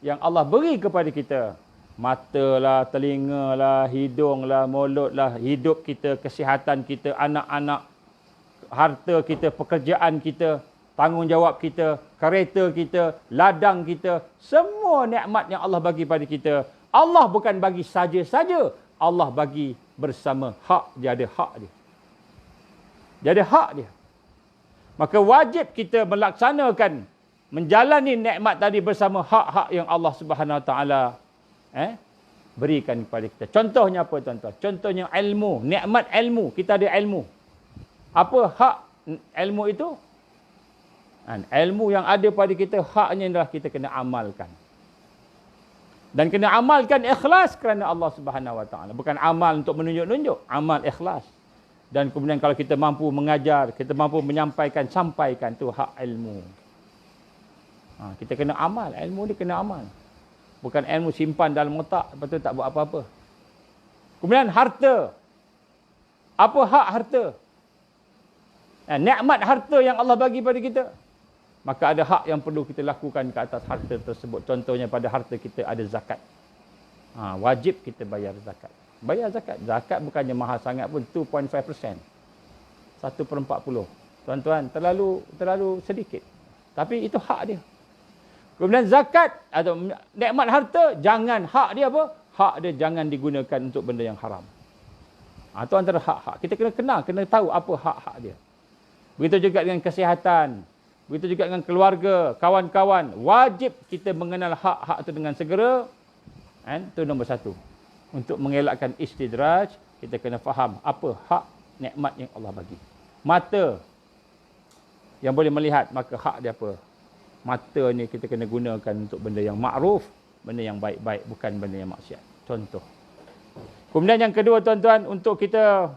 yang Allah beri kepada kita, mata lah, telinga lah, hidung lah, mulut lah, hidup kita, kesihatan kita, anak-anak, harta kita, pekerjaan kita, tanggungjawab kita, kereta kita, ladang kita, semua nikmat yang Allah bagi pada kita, Allah bukan bagi saja-saja, Allah bagi bersama hak dia, ada hak dia. Dia ada hak dia. Maka wajib kita melaksanakan, menjalani nikmat tadi bersama hak-hak yang Allah Subhanahu Wa Taala berikan kepada kita. Contohnya apa tuan-tuan? Contohnya ilmu, nikmat ilmu. Kita ada ilmu. Apa hak ilmu itu? Ilmu yang ada pada kita, haknya adalah kita kena amalkan. Dan kena amalkan ikhlas kerana Allah Subhanahu Wa Taala. Bukan amal untuk menunjuk-nunjuk, amal ikhlas. Dan kemudian kalau kita mampu mengajar, kita mampu menyampaikan, sampaikan, tu hak ilmu. Kita kena amal, ilmu ni kena amal. Bukan ilmu simpan dalam otak, lepas tu tak buat apa-apa. Kemudian harta. Apa hak harta? Nikmat harta yang Allah bagi pada kita. Maka ada hak yang perlu kita lakukan ke atas harta tersebut. Contohnya pada harta kita ada zakat. Wajib kita bayar zakat. Bayar zakat. Zakat bukannya mahal sangat pun, 2.5%. 1/40. Tuan-tuan, terlalu sedikit. Tapi itu hak dia. Kemudian zakat atau nikmat harta, jangan hak dia apa? Hak dia jangan digunakan untuk benda yang haram. Itu antara hak-hak. Kita kena kenal, kena tahu apa hak-hak dia. Begitu juga dengan kesihatan. Begitu juga dengan keluarga, kawan-kawan. Wajib kita mengenal hak-hak itu dengan segera. Itu nombor satu. Untuk mengelakkan istidraj, kita kena faham apa hak nikmat yang Allah bagi. Mata yang boleh melihat, maka hak dia apa? Mata ni kita kena gunakan untuk benda yang makruf, benda yang baik-baik, bukan benda yang maksiat. Contoh. Kemudian yang kedua tuan-tuan, untuk kita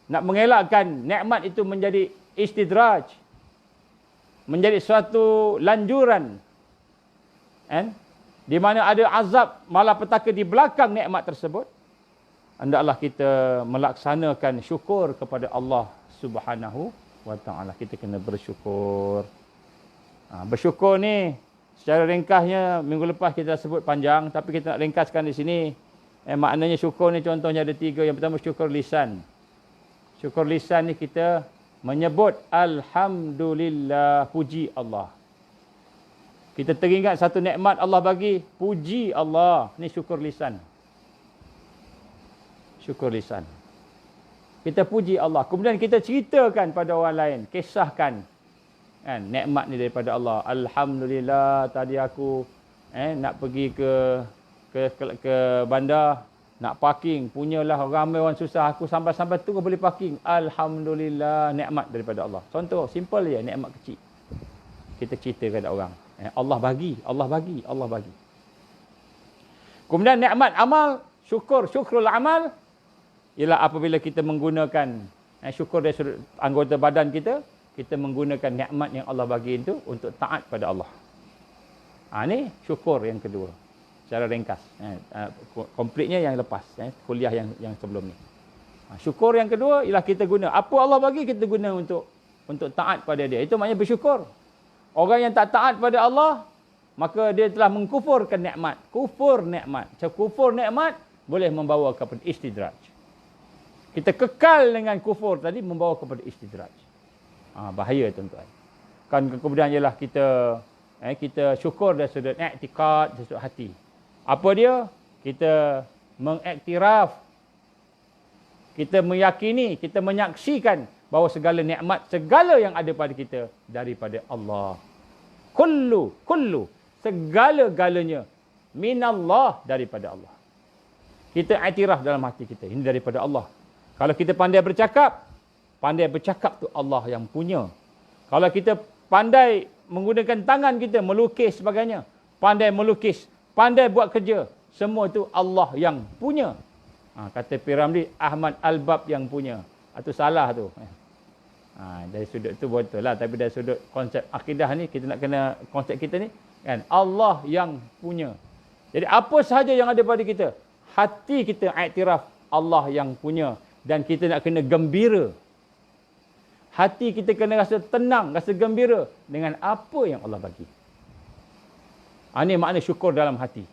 nak mengelakkan nikmat itu menjadi istidraj, menjadi suatu lanjuran, di mana ada azab malapetaka di belakang nikmat tersebut, hendaklah kita melaksanakan syukur kepada Allah Subhanahu Wa Taala. Kita kena bersyukur. Bersyukur ni secara ringkasnya minggu lepas kita dah sebut panjang, tapi kita nak ringkaskan di sini. Maknanya syukur ni contohnya ada 3. Yang pertama syukur lisan. Syukur lisan ni kita menyebut alhamdulillah, puji Allah. Kita teringat satu nikmat Allah bagi, puji Allah. Ni syukur lisan. Syukur lisan. Kita puji Allah. Kemudian kita ceritakan pada orang lain, kisahkan nikmat ni daripada Allah. Alhamdulillah, tadi aku nak pergi ke bandar, nak parking, punyalah ramai orang susah, aku sampai-sampai tu boleh parking. Alhamdulillah, nikmat daripada Allah. Contoh simple je, nikmat kecil. Kita cerita kepada orang. Allah bagi, Allah bagi, Allah bagi. Kemudian nikmat amal, syukrul amal ialah apabila kita menggunakan syukur dari sudut anggota badan kita, kita menggunakan nikmat yang Allah bagi itu untuk taat pada Allah. Ini syukur yang kedua. Secara ringkas. Komplitnya yang lepas. Kuliah yang sebelum ni. Syukur yang kedua ialah kita guna. Apa Allah bagi, kita guna untuk taat pada dia. Itu maknanya bersyukur. Orang yang tak taat pada Allah, maka dia telah mengkufurkan nikmat. Kufur nikmat. Kufur nikmat boleh membawa kepada istidraj. Kita kekal dengan kufur tadi membawa kepada istidraj. Bahaya tuan-tuan. Kan kemudian ialah kita syukur dari sudut i'tiqad, dari sudut hati. Apa dia? Kita mengiktiraf, kita meyakini, kita menyaksikan bahawa segala nikmat, segala yang ada pada kita daripada Allah. Kullu, segala-galanya minallah, daripada Allah. Kita iktiraf dalam hati kita, ini daripada Allah. Kalau kita pandai bercakap tu Allah yang punya. Kalau kita pandai menggunakan tangan kita, melukis sebagainya, pandai melukis, pandai buat kerja, semua itu Allah yang punya. Kata Piramli, Ahmad Al-Bab yang punya. Itu salah tu. Dari sudut tu betul lah, tapi dari sudut konsep akidah ni, kita nak kena konsep kita ni kan, Allah yang punya. Jadi apa sahaja yang ada pada kita, hati kita iktiraf Allah yang punya, dan kita nak kena gembira. Hati kita kena rasa tenang, rasa gembira dengan apa yang Allah bagi. Ini makna syukur dalam hati.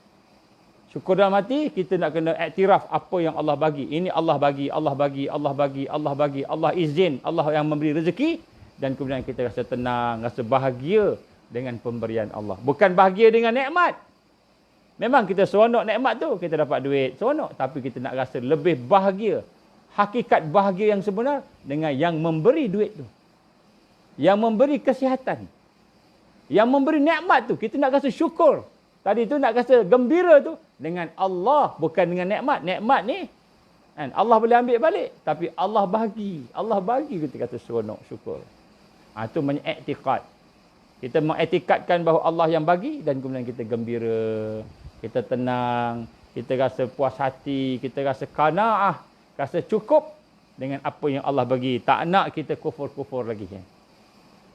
Syukur dalam hati, kita nak kena iktiraf apa yang Allah bagi. Ini Allah bagi, Allah bagi, Allah bagi, Allah bagi, Allah izin, Allah yang memberi rezeki, dan kemudian kita rasa tenang, rasa bahagia dengan pemberian Allah. Bukan bahagia dengan nikmat. Memang kita seronok nikmat tu, kita dapat duit, seronok. Tapi kita nak rasa lebih bahagia. Hakikat bahagia yang sebenar dengan yang memberi duit tu. Yang memberi kesihatan. Yang memberi nikmat tu, kita nak rasa syukur. Tadi tu nak rasa gembira tu dengan Allah, bukan dengan nikmat. Nikmat ni kan, Allah boleh ambil balik, tapi Allah bagi. Allah bagi kita kata seronok, syukur. Itu mengiktikad. Kita mengiktikadkan bahawa Allah yang bagi dan kemudian kita gembira, kita tenang, kita rasa puas hati, kita rasa qanaah, rasa cukup dengan apa yang Allah bagi. Tak nak kita kufur-kufur lagi.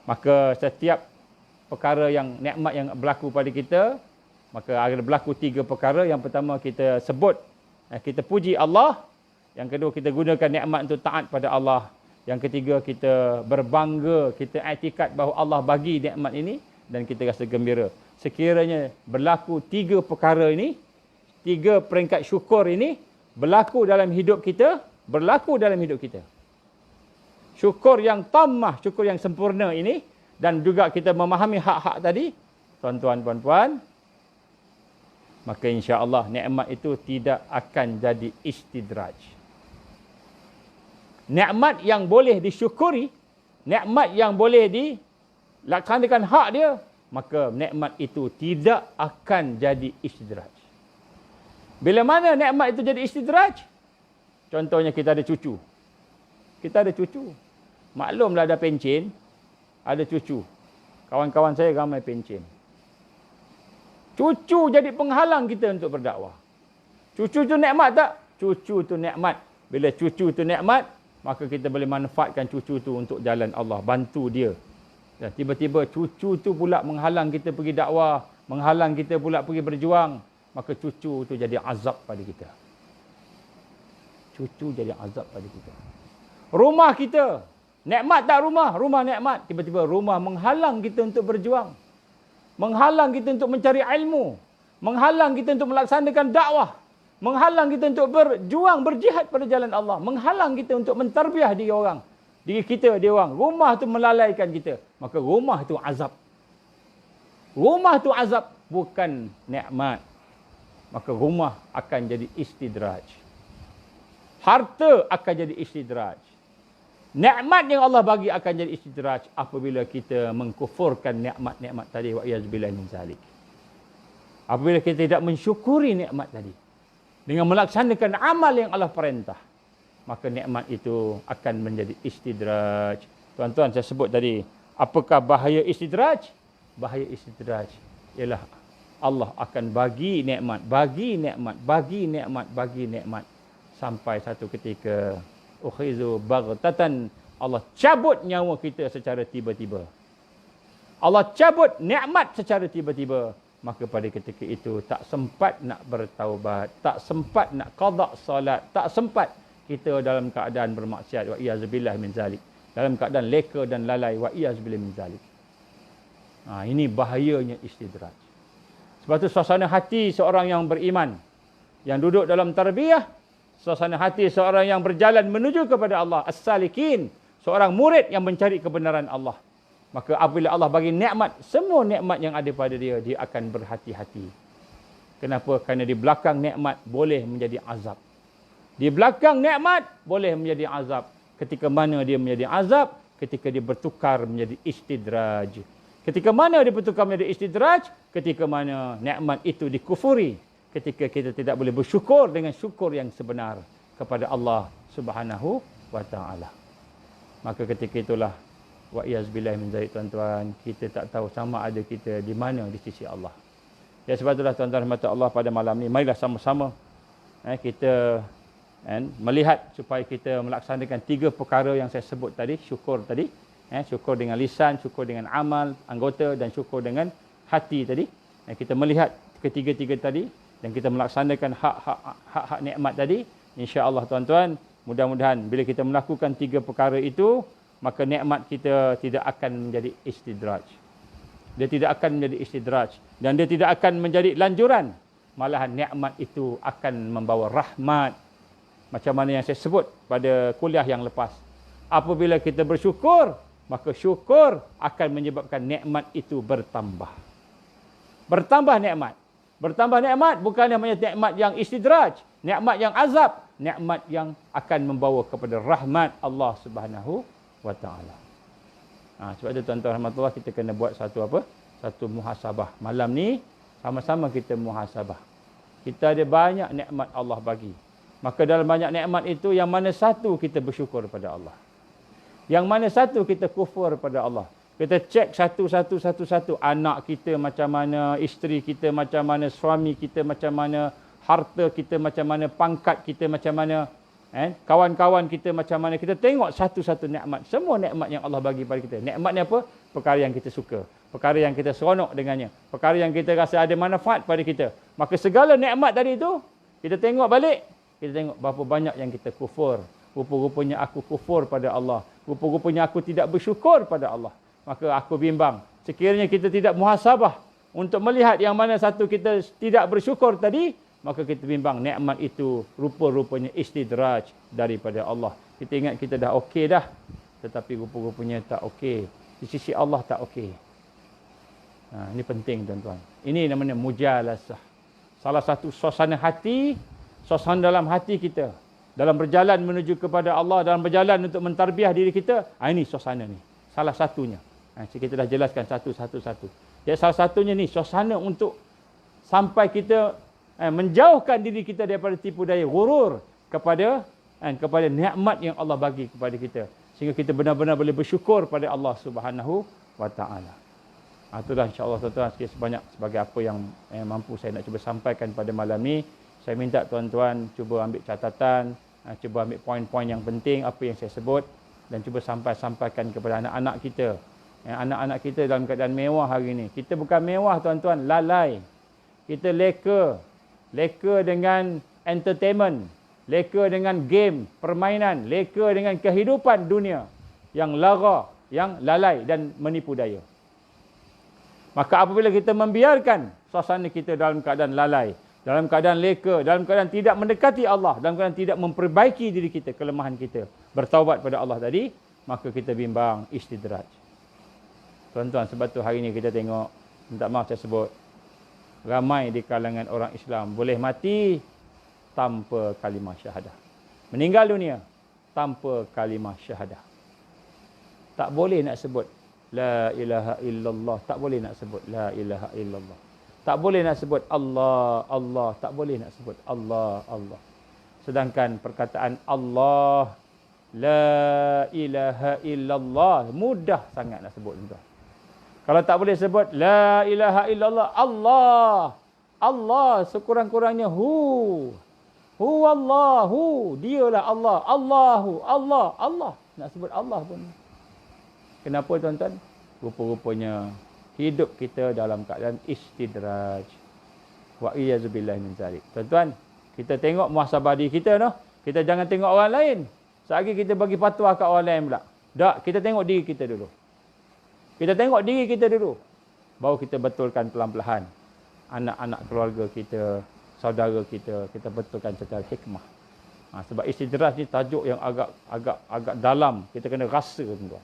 Maka setiap perkara yang nikmat yang berlaku pada kita, maka ada berlaku 3 perkara. Yang pertama kita sebut, kita puji Allah. Yang kedua kita gunakan nikmat untuk taat pada Allah. Yang ketiga kita berbangga, kita iktikad bahawa Allah bagi nikmat ini dan kita rasa gembira. Sekiranya berlaku 3 perkara ini, 3 peringkat syukur ini berlaku dalam hidup kita, berlaku dalam hidup kita. Syukur yang tammah, syukur yang sempurna ini, dan juga kita memahami hak-hak tadi, tuan-tuan, puan-puan, maka insya-Allah nikmat itu tidak akan jadi istidraj. Nikmat yang boleh disyukuri, nikmat yang boleh dilaksanakan hak dia, maka nikmat itu tidak akan jadi istidraj. Bila mana nikmat itu jadi istidraj? Contohnya kita ada cucu. Kita ada cucu. Maklumlah ada pencen, ada cucu. Kawan-kawan saya ramai pencen. Cucu jadi penghalang kita untuk berdakwah. Cucu tu nikmat tak? Cucu tu nikmat. Bila cucu tu nikmat, maka kita boleh manfaatkan cucu tu untuk jalan Allah, bantu dia. Dan tiba-tiba cucu tu pula menghalang kita pergi dakwah, menghalang kita pula pergi berjuang, maka cucu tu jadi azab pada kita. Cucu jadi azab pada kita. Rumah kita, nikmat tak rumah? Rumah nikmat. Tiba-tiba rumah menghalang kita untuk berjuang. Menghalang kita untuk mencari ilmu. Menghalang kita untuk melaksanakan dakwah. Menghalang kita untuk berjuang, berjihad pada jalan Allah. Menghalang kita untuk mentarbiah diri orang. Diri kita, dia orang. Rumah tu melalaikan kita. Maka rumah tu azab. Rumah tu azab, bukan nikmat. Maka rumah akan jadi istidraj. Harta akan jadi istidraj. Nikmat yang Allah bagi akan jadi istidraj apabila kita mengkufurkan nikmat-nikmat tadi. Wa'iyazbillah min zalik. Apabila kita tidak mensyukuri nikmat tadi dengan melaksanakan amal yang Allah perintah, maka nikmat itu akan menjadi istidraj. Tuan-tuan, saya sebut tadi, apakah bahaya istidraj? Bahaya istidraj ialah Allah akan bagi nikmat, bagi nikmat, bagi nikmat, bagi nikmat, sampai satu ketika ukhizu baghtatan, Allah cabut nyawa kita secara tiba-tiba. Allah cabut nikmat secara tiba-tiba. Maka pada ketika itu tak sempat nak bertaubat, tak sempat nak qada solat, tak sempat kita dalam keadaan bermaksiat, wa iyazubillah min zalik, dalam keadaan leka dan lalai, wa iyazubillah min zalik. Ini bahayanya istidraj. Sebab itu suasana hati seorang yang beriman, yang duduk dalam tarbiyah, suasana hati seorang yang berjalan menuju kepada Allah, as-salikin, seorang murid yang mencari kebenaran Allah, maka apabila Allah bagi nikmat, semua nikmat yang ada pada dia, dia akan berhati-hati. Kenapa? Kerana di belakang nikmat boleh menjadi azab. Di belakang nikmat boleh menjadi azab. Ketika mana dia menjadi azab? Ketika dia bertukar menjadi istidraj. Ketika mana dia bertukar menjadi istidraj? Ketika mana nikmat itu dikufuri. Ketika kita tidak boleh bersyukur dengan syukur yang sebenar kepada Allah Subhanahu wa ta'ala. Maka ketika itulah, wa iyazbillah min zalik, tuan-tuan, kita tak tahu sama ada kita di mana di sisi Allah. Ya, sebab itulah tuan-tuan rahmat Allah, pada malam ni marilah sama-sama kita melihat supaya kita melaksanakan 3 perkara yang saya sebut tadi, syukur tadi, syukur dengan lisan, syukur dengan amal anggota dan syukur dengan hati tadi. Kita melihat ketiga-tiga tadi dan kita melaksanakan hak-hak nikmat tadi, insya-Allah tuan-tuan, mudah-mudahan bila kita melakukan 3 perkara itu, maka nikmat kita tidak akan menjadi istidraj. Dia tidak akan menjadi istidraj. Dan dia tidak akan menjadi lanjuran. Malahan nikmat itu akan membawa rahmat. Macam mana yang saya sebut pada kuliah yang lepas. Apabila kita bersyukur, maka syukur akan menyebabkan nikmat itu bertambah. Bertambah nikmat. Bertambah nikmat bukan namanya nikmat yang istidraj, nikmat yang azab, nikmat yang akan membawa kepada rahmat Allah Subhanahu wa taala. Sebab itu tuan-tuan rahmatullah, kita kena buat satu apa? Satu muhasabah. Malam ni sama-sama kita muhasabah. Kita ada banyak nikmat Allah bagi. Maka dalam banyak nikmat itu, yang mana satu kita bersyukur pada Allah? Yang mana satu kita kufur pada Allah? Kita cek satu-satu. Anak kita macam mana, isteri kita macam mana, suami kita macam mana, harta kita macam mana, pangkat kita macam mana, kawan-kawan kita macam mana. Kita tengok satu-satu nikmat. Semua nikmat yang Allah bagi pada kita. Nikmatnya apa? Perkara yang kita suka. Perkara yang kita seronok dengannya. Perkara yang kita rasa ada manfaat pada kita. Maka segala nikmat tadi itu, kita tengok balik. Kita tengok berapa banyak yang kita kufur. Rupa-rupanya aku kufur pada Allah. Rupa-rupanya aku tidak bersyukur pada Allah. Maka aku bimbang. Sekiranya kita tidak muhasabah untuk melihat yang mana satu kita tidak bersyukur tadi, maka kita bimbang nikmat itu rupa-rupanya istidraj daripada Allah. Kita ingat kita dah okey dah. Tetapi rupa-rupanya tak okey. Di sisi Allah tak okey. Ini penting tuan-tuan. Ini namanya mujalasah. Salah satu suasana hati, suasana dalam hati kita, dalam berjalan menuju kepada Allah, dalam berjalan untuk mentarbiah diri kita, ini suasana ni. Salah satunya. Kita dah jelaskan satu-satu. Jadi salah satunya ni, suasana untuk sampai kita menjauhkan diri kita daripada tipu daya ghurur kepada nikmat yang Allah bagi kepada kita. Sehingga kita benar-benar boleh bersyukur pada Allah Subhanahu wa taala. Itulah insya-Allah tuan-tuan sebanyak sebagai apa yang mampu saya nak cuba sampaikan pada malam ni. Saya minta tuan-tuan cuba ambil catatan, cuba ambil poin-poin yang penting apa yang saya sebut dan cuba sampaikan kepada anak-anak kita. Anak-anak kita dalam keadaan mewah hari ini. Kita bukan mewah tuan-tuan, lalai. Kita leka dengan entertainment, leka dengan game, permainan, leka dengan kehidupan dunia yang lara, yang lalai dan menipu daya. Maka apabila kita membiarkan suasana kita dalam keadaan lalai, dalam keadaan leka, dalam keadaan tidak mendekati Allah, dalam keadaan tidak memperbaiki diri kita, kelemahan kita, bertaubat pada Allah tadi, maka kita bimbang istidraj. Tuan-tuan, sebab tu hari ini kita tengok, minta maaf saya sebut, ramai di kalangan orang Islam boleh mati tanpa kalimah syahadah. Meninggal dunia tanpa kalimah syahadah. Tak boleh nak sebut la ilaha illallah, tak boleh nak sebut la ilaha illallah. Tak boleh nak sebut Allah, Allah. Tak boleh nak sebut Allah, Allah. Sedangkan perkataan Allah, la ilaha illallah, mudah sangat nak sebut. Kalau tak boleh sebut la ilaha illallah, Allah. Allah sekurang-kurangnya hu Allahu, dialah Allah. Allahu, Allah, Allah. Nak sebut Allah pun. Kenapa tuan-tuan? Rupa-rupanya hidup kita dalam keadaan istidraj. Wa iyazubillah min zalik. Tuan-tuan, kita tengok muhasabah diri kita noh. Kita jangan tengok orang lain. Sekali kita bagi fatwa kat orang lain pula. Tak, kita tengok diri kita dulu. Kita tengok diri kita dulu. Baru kita betulkan pelan-pelan. Anak-anak keluarga kita, saudara kita betulkan secara hikmah. Sebab istidraj ni tajuk yang agak dalam. Kita kena rasa tuan-tuan.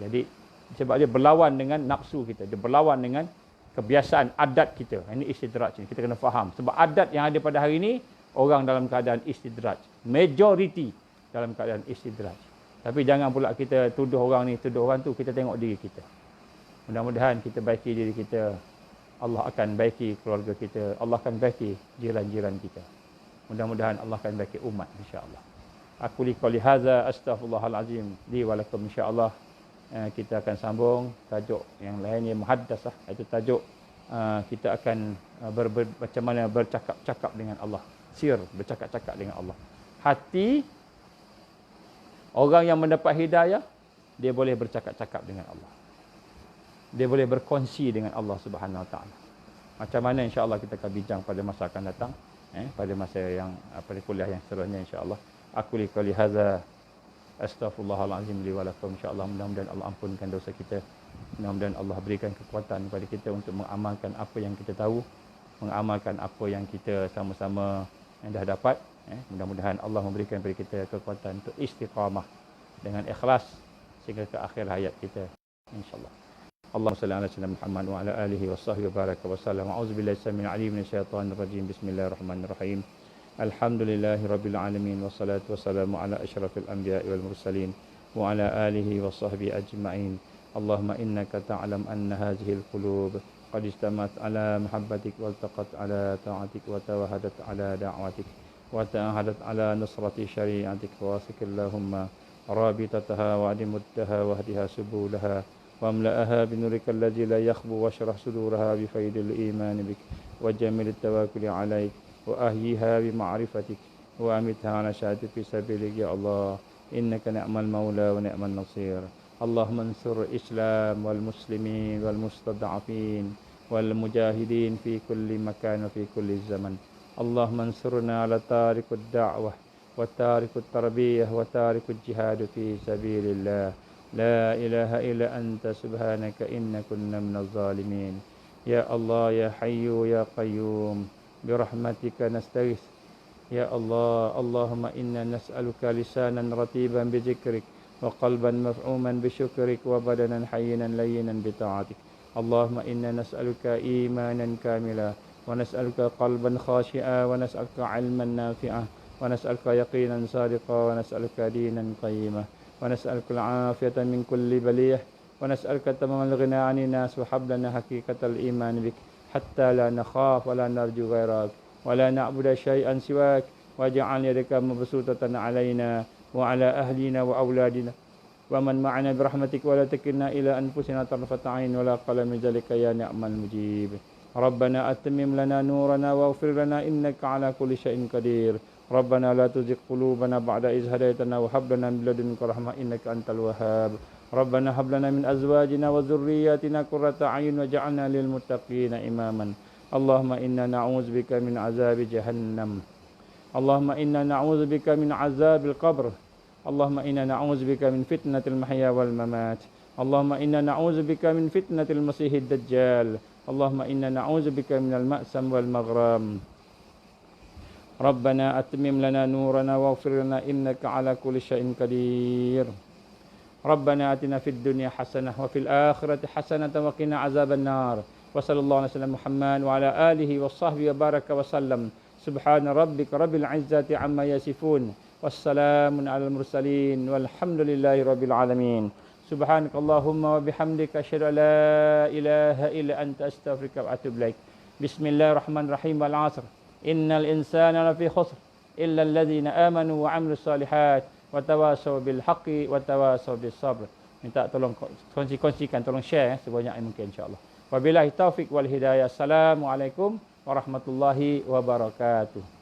Jadi sebab dia berlawan dengan nafsu kita, dia berlawan dengan kebiasaan adat kita. Ini istidraj ni, kita kena faham. Sebab adat yang ada pada hari ini, orang dalam keadaan istidraj, majoriti dalam keadaan istidraj. Tapi jangan pula kita tuduh orang ni, tuduh orang tu, kita tengok diri kita. Mudah-mudahan kita baiki diri kita, Allah akan baiki keluarga kita, Allah akan baiki jiran-jiran kita. Mudah-mudahan Allah akan baiki umat, insya-Allah. Aku liqali hadza astaghfirullahalazim li wa lakum, insya-Allah. Kita akan sambung tajuk yang lain yang muhaddasah, iaitu tajuk kita akan macam mana bercakap-cakap dengan Allah. Sir, bercakap-cakap dengan Allah. Hati orang yang mendapat hidayah, dia boleh bercakap-cakap dengan Allah. Dia boleh berkongsi dengan Allah Subhanahu Wa Taala. Macam mana insya-Allah kita akan bincang pada masa akan datang, pada masa yang pada kuliah yang seterusnya insya-Allah. Aku liqali hadza astaghfirullahalazim li wa lakum, insya-Allah. Mudah-mudahan Allah ampunkan dosa kita. Mudah-mudahan Allah berikan kekuatan kepada kita untuk mengamalkan apa yang kita tahu, mengamalkan apa yang kita sama-sama yang dah dapat. Mudah-mudahan Allah memberikan kepada kita kekuatan untuk istiqamah dengan ikhlas sehingga ke akhir hayat kita, insyaallah. Allahumma salli ala sayyidina Muhammad wa ala alihi wa sahbihi wa baraka wa sallam. A'udzubillahi samil alim minasyaitonir rajim. Bismillahirrahmanirrahim. Alhamdulillahi rabbil alamin wassalatu wassalamu ala asyrafil anbiya'i wal mursalin wa ala alihi wa sahbihi ajma'in. Allahumma innaka ta'lam anna hadhihi al-qulub qad istamat ala mahabbatik wa altaqat ala ta'atik wa tawahadat ala da'watik wa ta'ahadat ala nusrati syari'atik wa wasikillahumma رابطتها وعدمتها واهدها سبولها واملأها بنورك الذي لا يخبو واشرح صدورها بفيض الإيمان بك وجمل التواكل عليك وأهيها بمعرفتك وأمتها على شهادة في سبيلك يا الله إنك نعم المولى ونعم النصير. اللهم انصر الإسلام والمسلمين والمستضعفين والمجاهدين في كل مكان وفي كل زمن. اللهم انصرنا على تارك الدعوة وتارك التربية وتارك الجهاد في سبيل الله. لا إله إلا أنت سبحانك إنا كنا من الظالمين. يا الله يا حي يا قيوم برحمتك نستغيث. يا الله اللهم إنا نسألك لسانا رطيبا بذكرك وقلبا مفعوما بشكرك وبدنا حينا لينا بطاعتك. اللهم إنا نسألك إيمانا كاملا ونسألك قلبا خاشعا ونسألك علما نافعا ونسألك يقينا صادقا ونسألك دينا قيما ونسألك العافية من كل بلية ونسألك تمام الغنى عن الناس وحب لنا حقيقة الإيمان بك حتى لا نخاف ولا نرجو غيرك ولا نعبد شيئا سواك واجعل يدك مبسوطة علينا وعلى أهلنا وأولادنا ومن معنا برحمتك ولا تكلنا إلى أنفسنا طرفة عين ولا قل من ذلك يا نعم المجيب. ربنا أتمم لنا نورنا واغفر لنا إنك على كل شيء قدير. ربنا لا تزغ قلوبنا بعد إذ هديتنا وهب لنا من لدنك رحمة إنك أنت الوهاب. ربنا هب لنا من أزواجنا وذرياتنا قرة أعين واجعلنا للمتقين إماما. اللهم إنا نعوذ بك من عذاب جهنم. اللهم إنا نعوذ بك من عذاب القبر. اللهم إنا نعوذ بك من فتنة المحيا والممات. اللهم إنا نعوذ بك من فتنة المسيح الدجال. اللهم إنا نعوذ بك من المأسم والمغرم. ربنا أتمم لنا نورنا واغفر لنا إنك على كل شيء قدير. ربنا آتنا في الدنيا حسنة وفي الآخرة حسنة وقنا عذاب النار. وصلى الله على سيدنا محمد وعلى آله وصحبه وبارك وسلم. سبحان ربك رب العزة عما يصفون والسلام على المرسلين والحمد لله رب العالمين. سبحانك اللهم وبحمدك أشهد أن لا إله إلا أنت أستغفرك وأتوب إليك. بسم الله الرحمن الرحيم والعصر إن الإنسان لفي خسر إلا الذين آمنوا وعملوا الصالحات وتواصوا بالحق وتواصوا بالصبر. Minta tolong kongsikan, tolong share sebanyak yang mungkin insya-Allah. Wabillahi taufik wal hidayah. Assalamualaikum warahmatullahi wabarakatuh.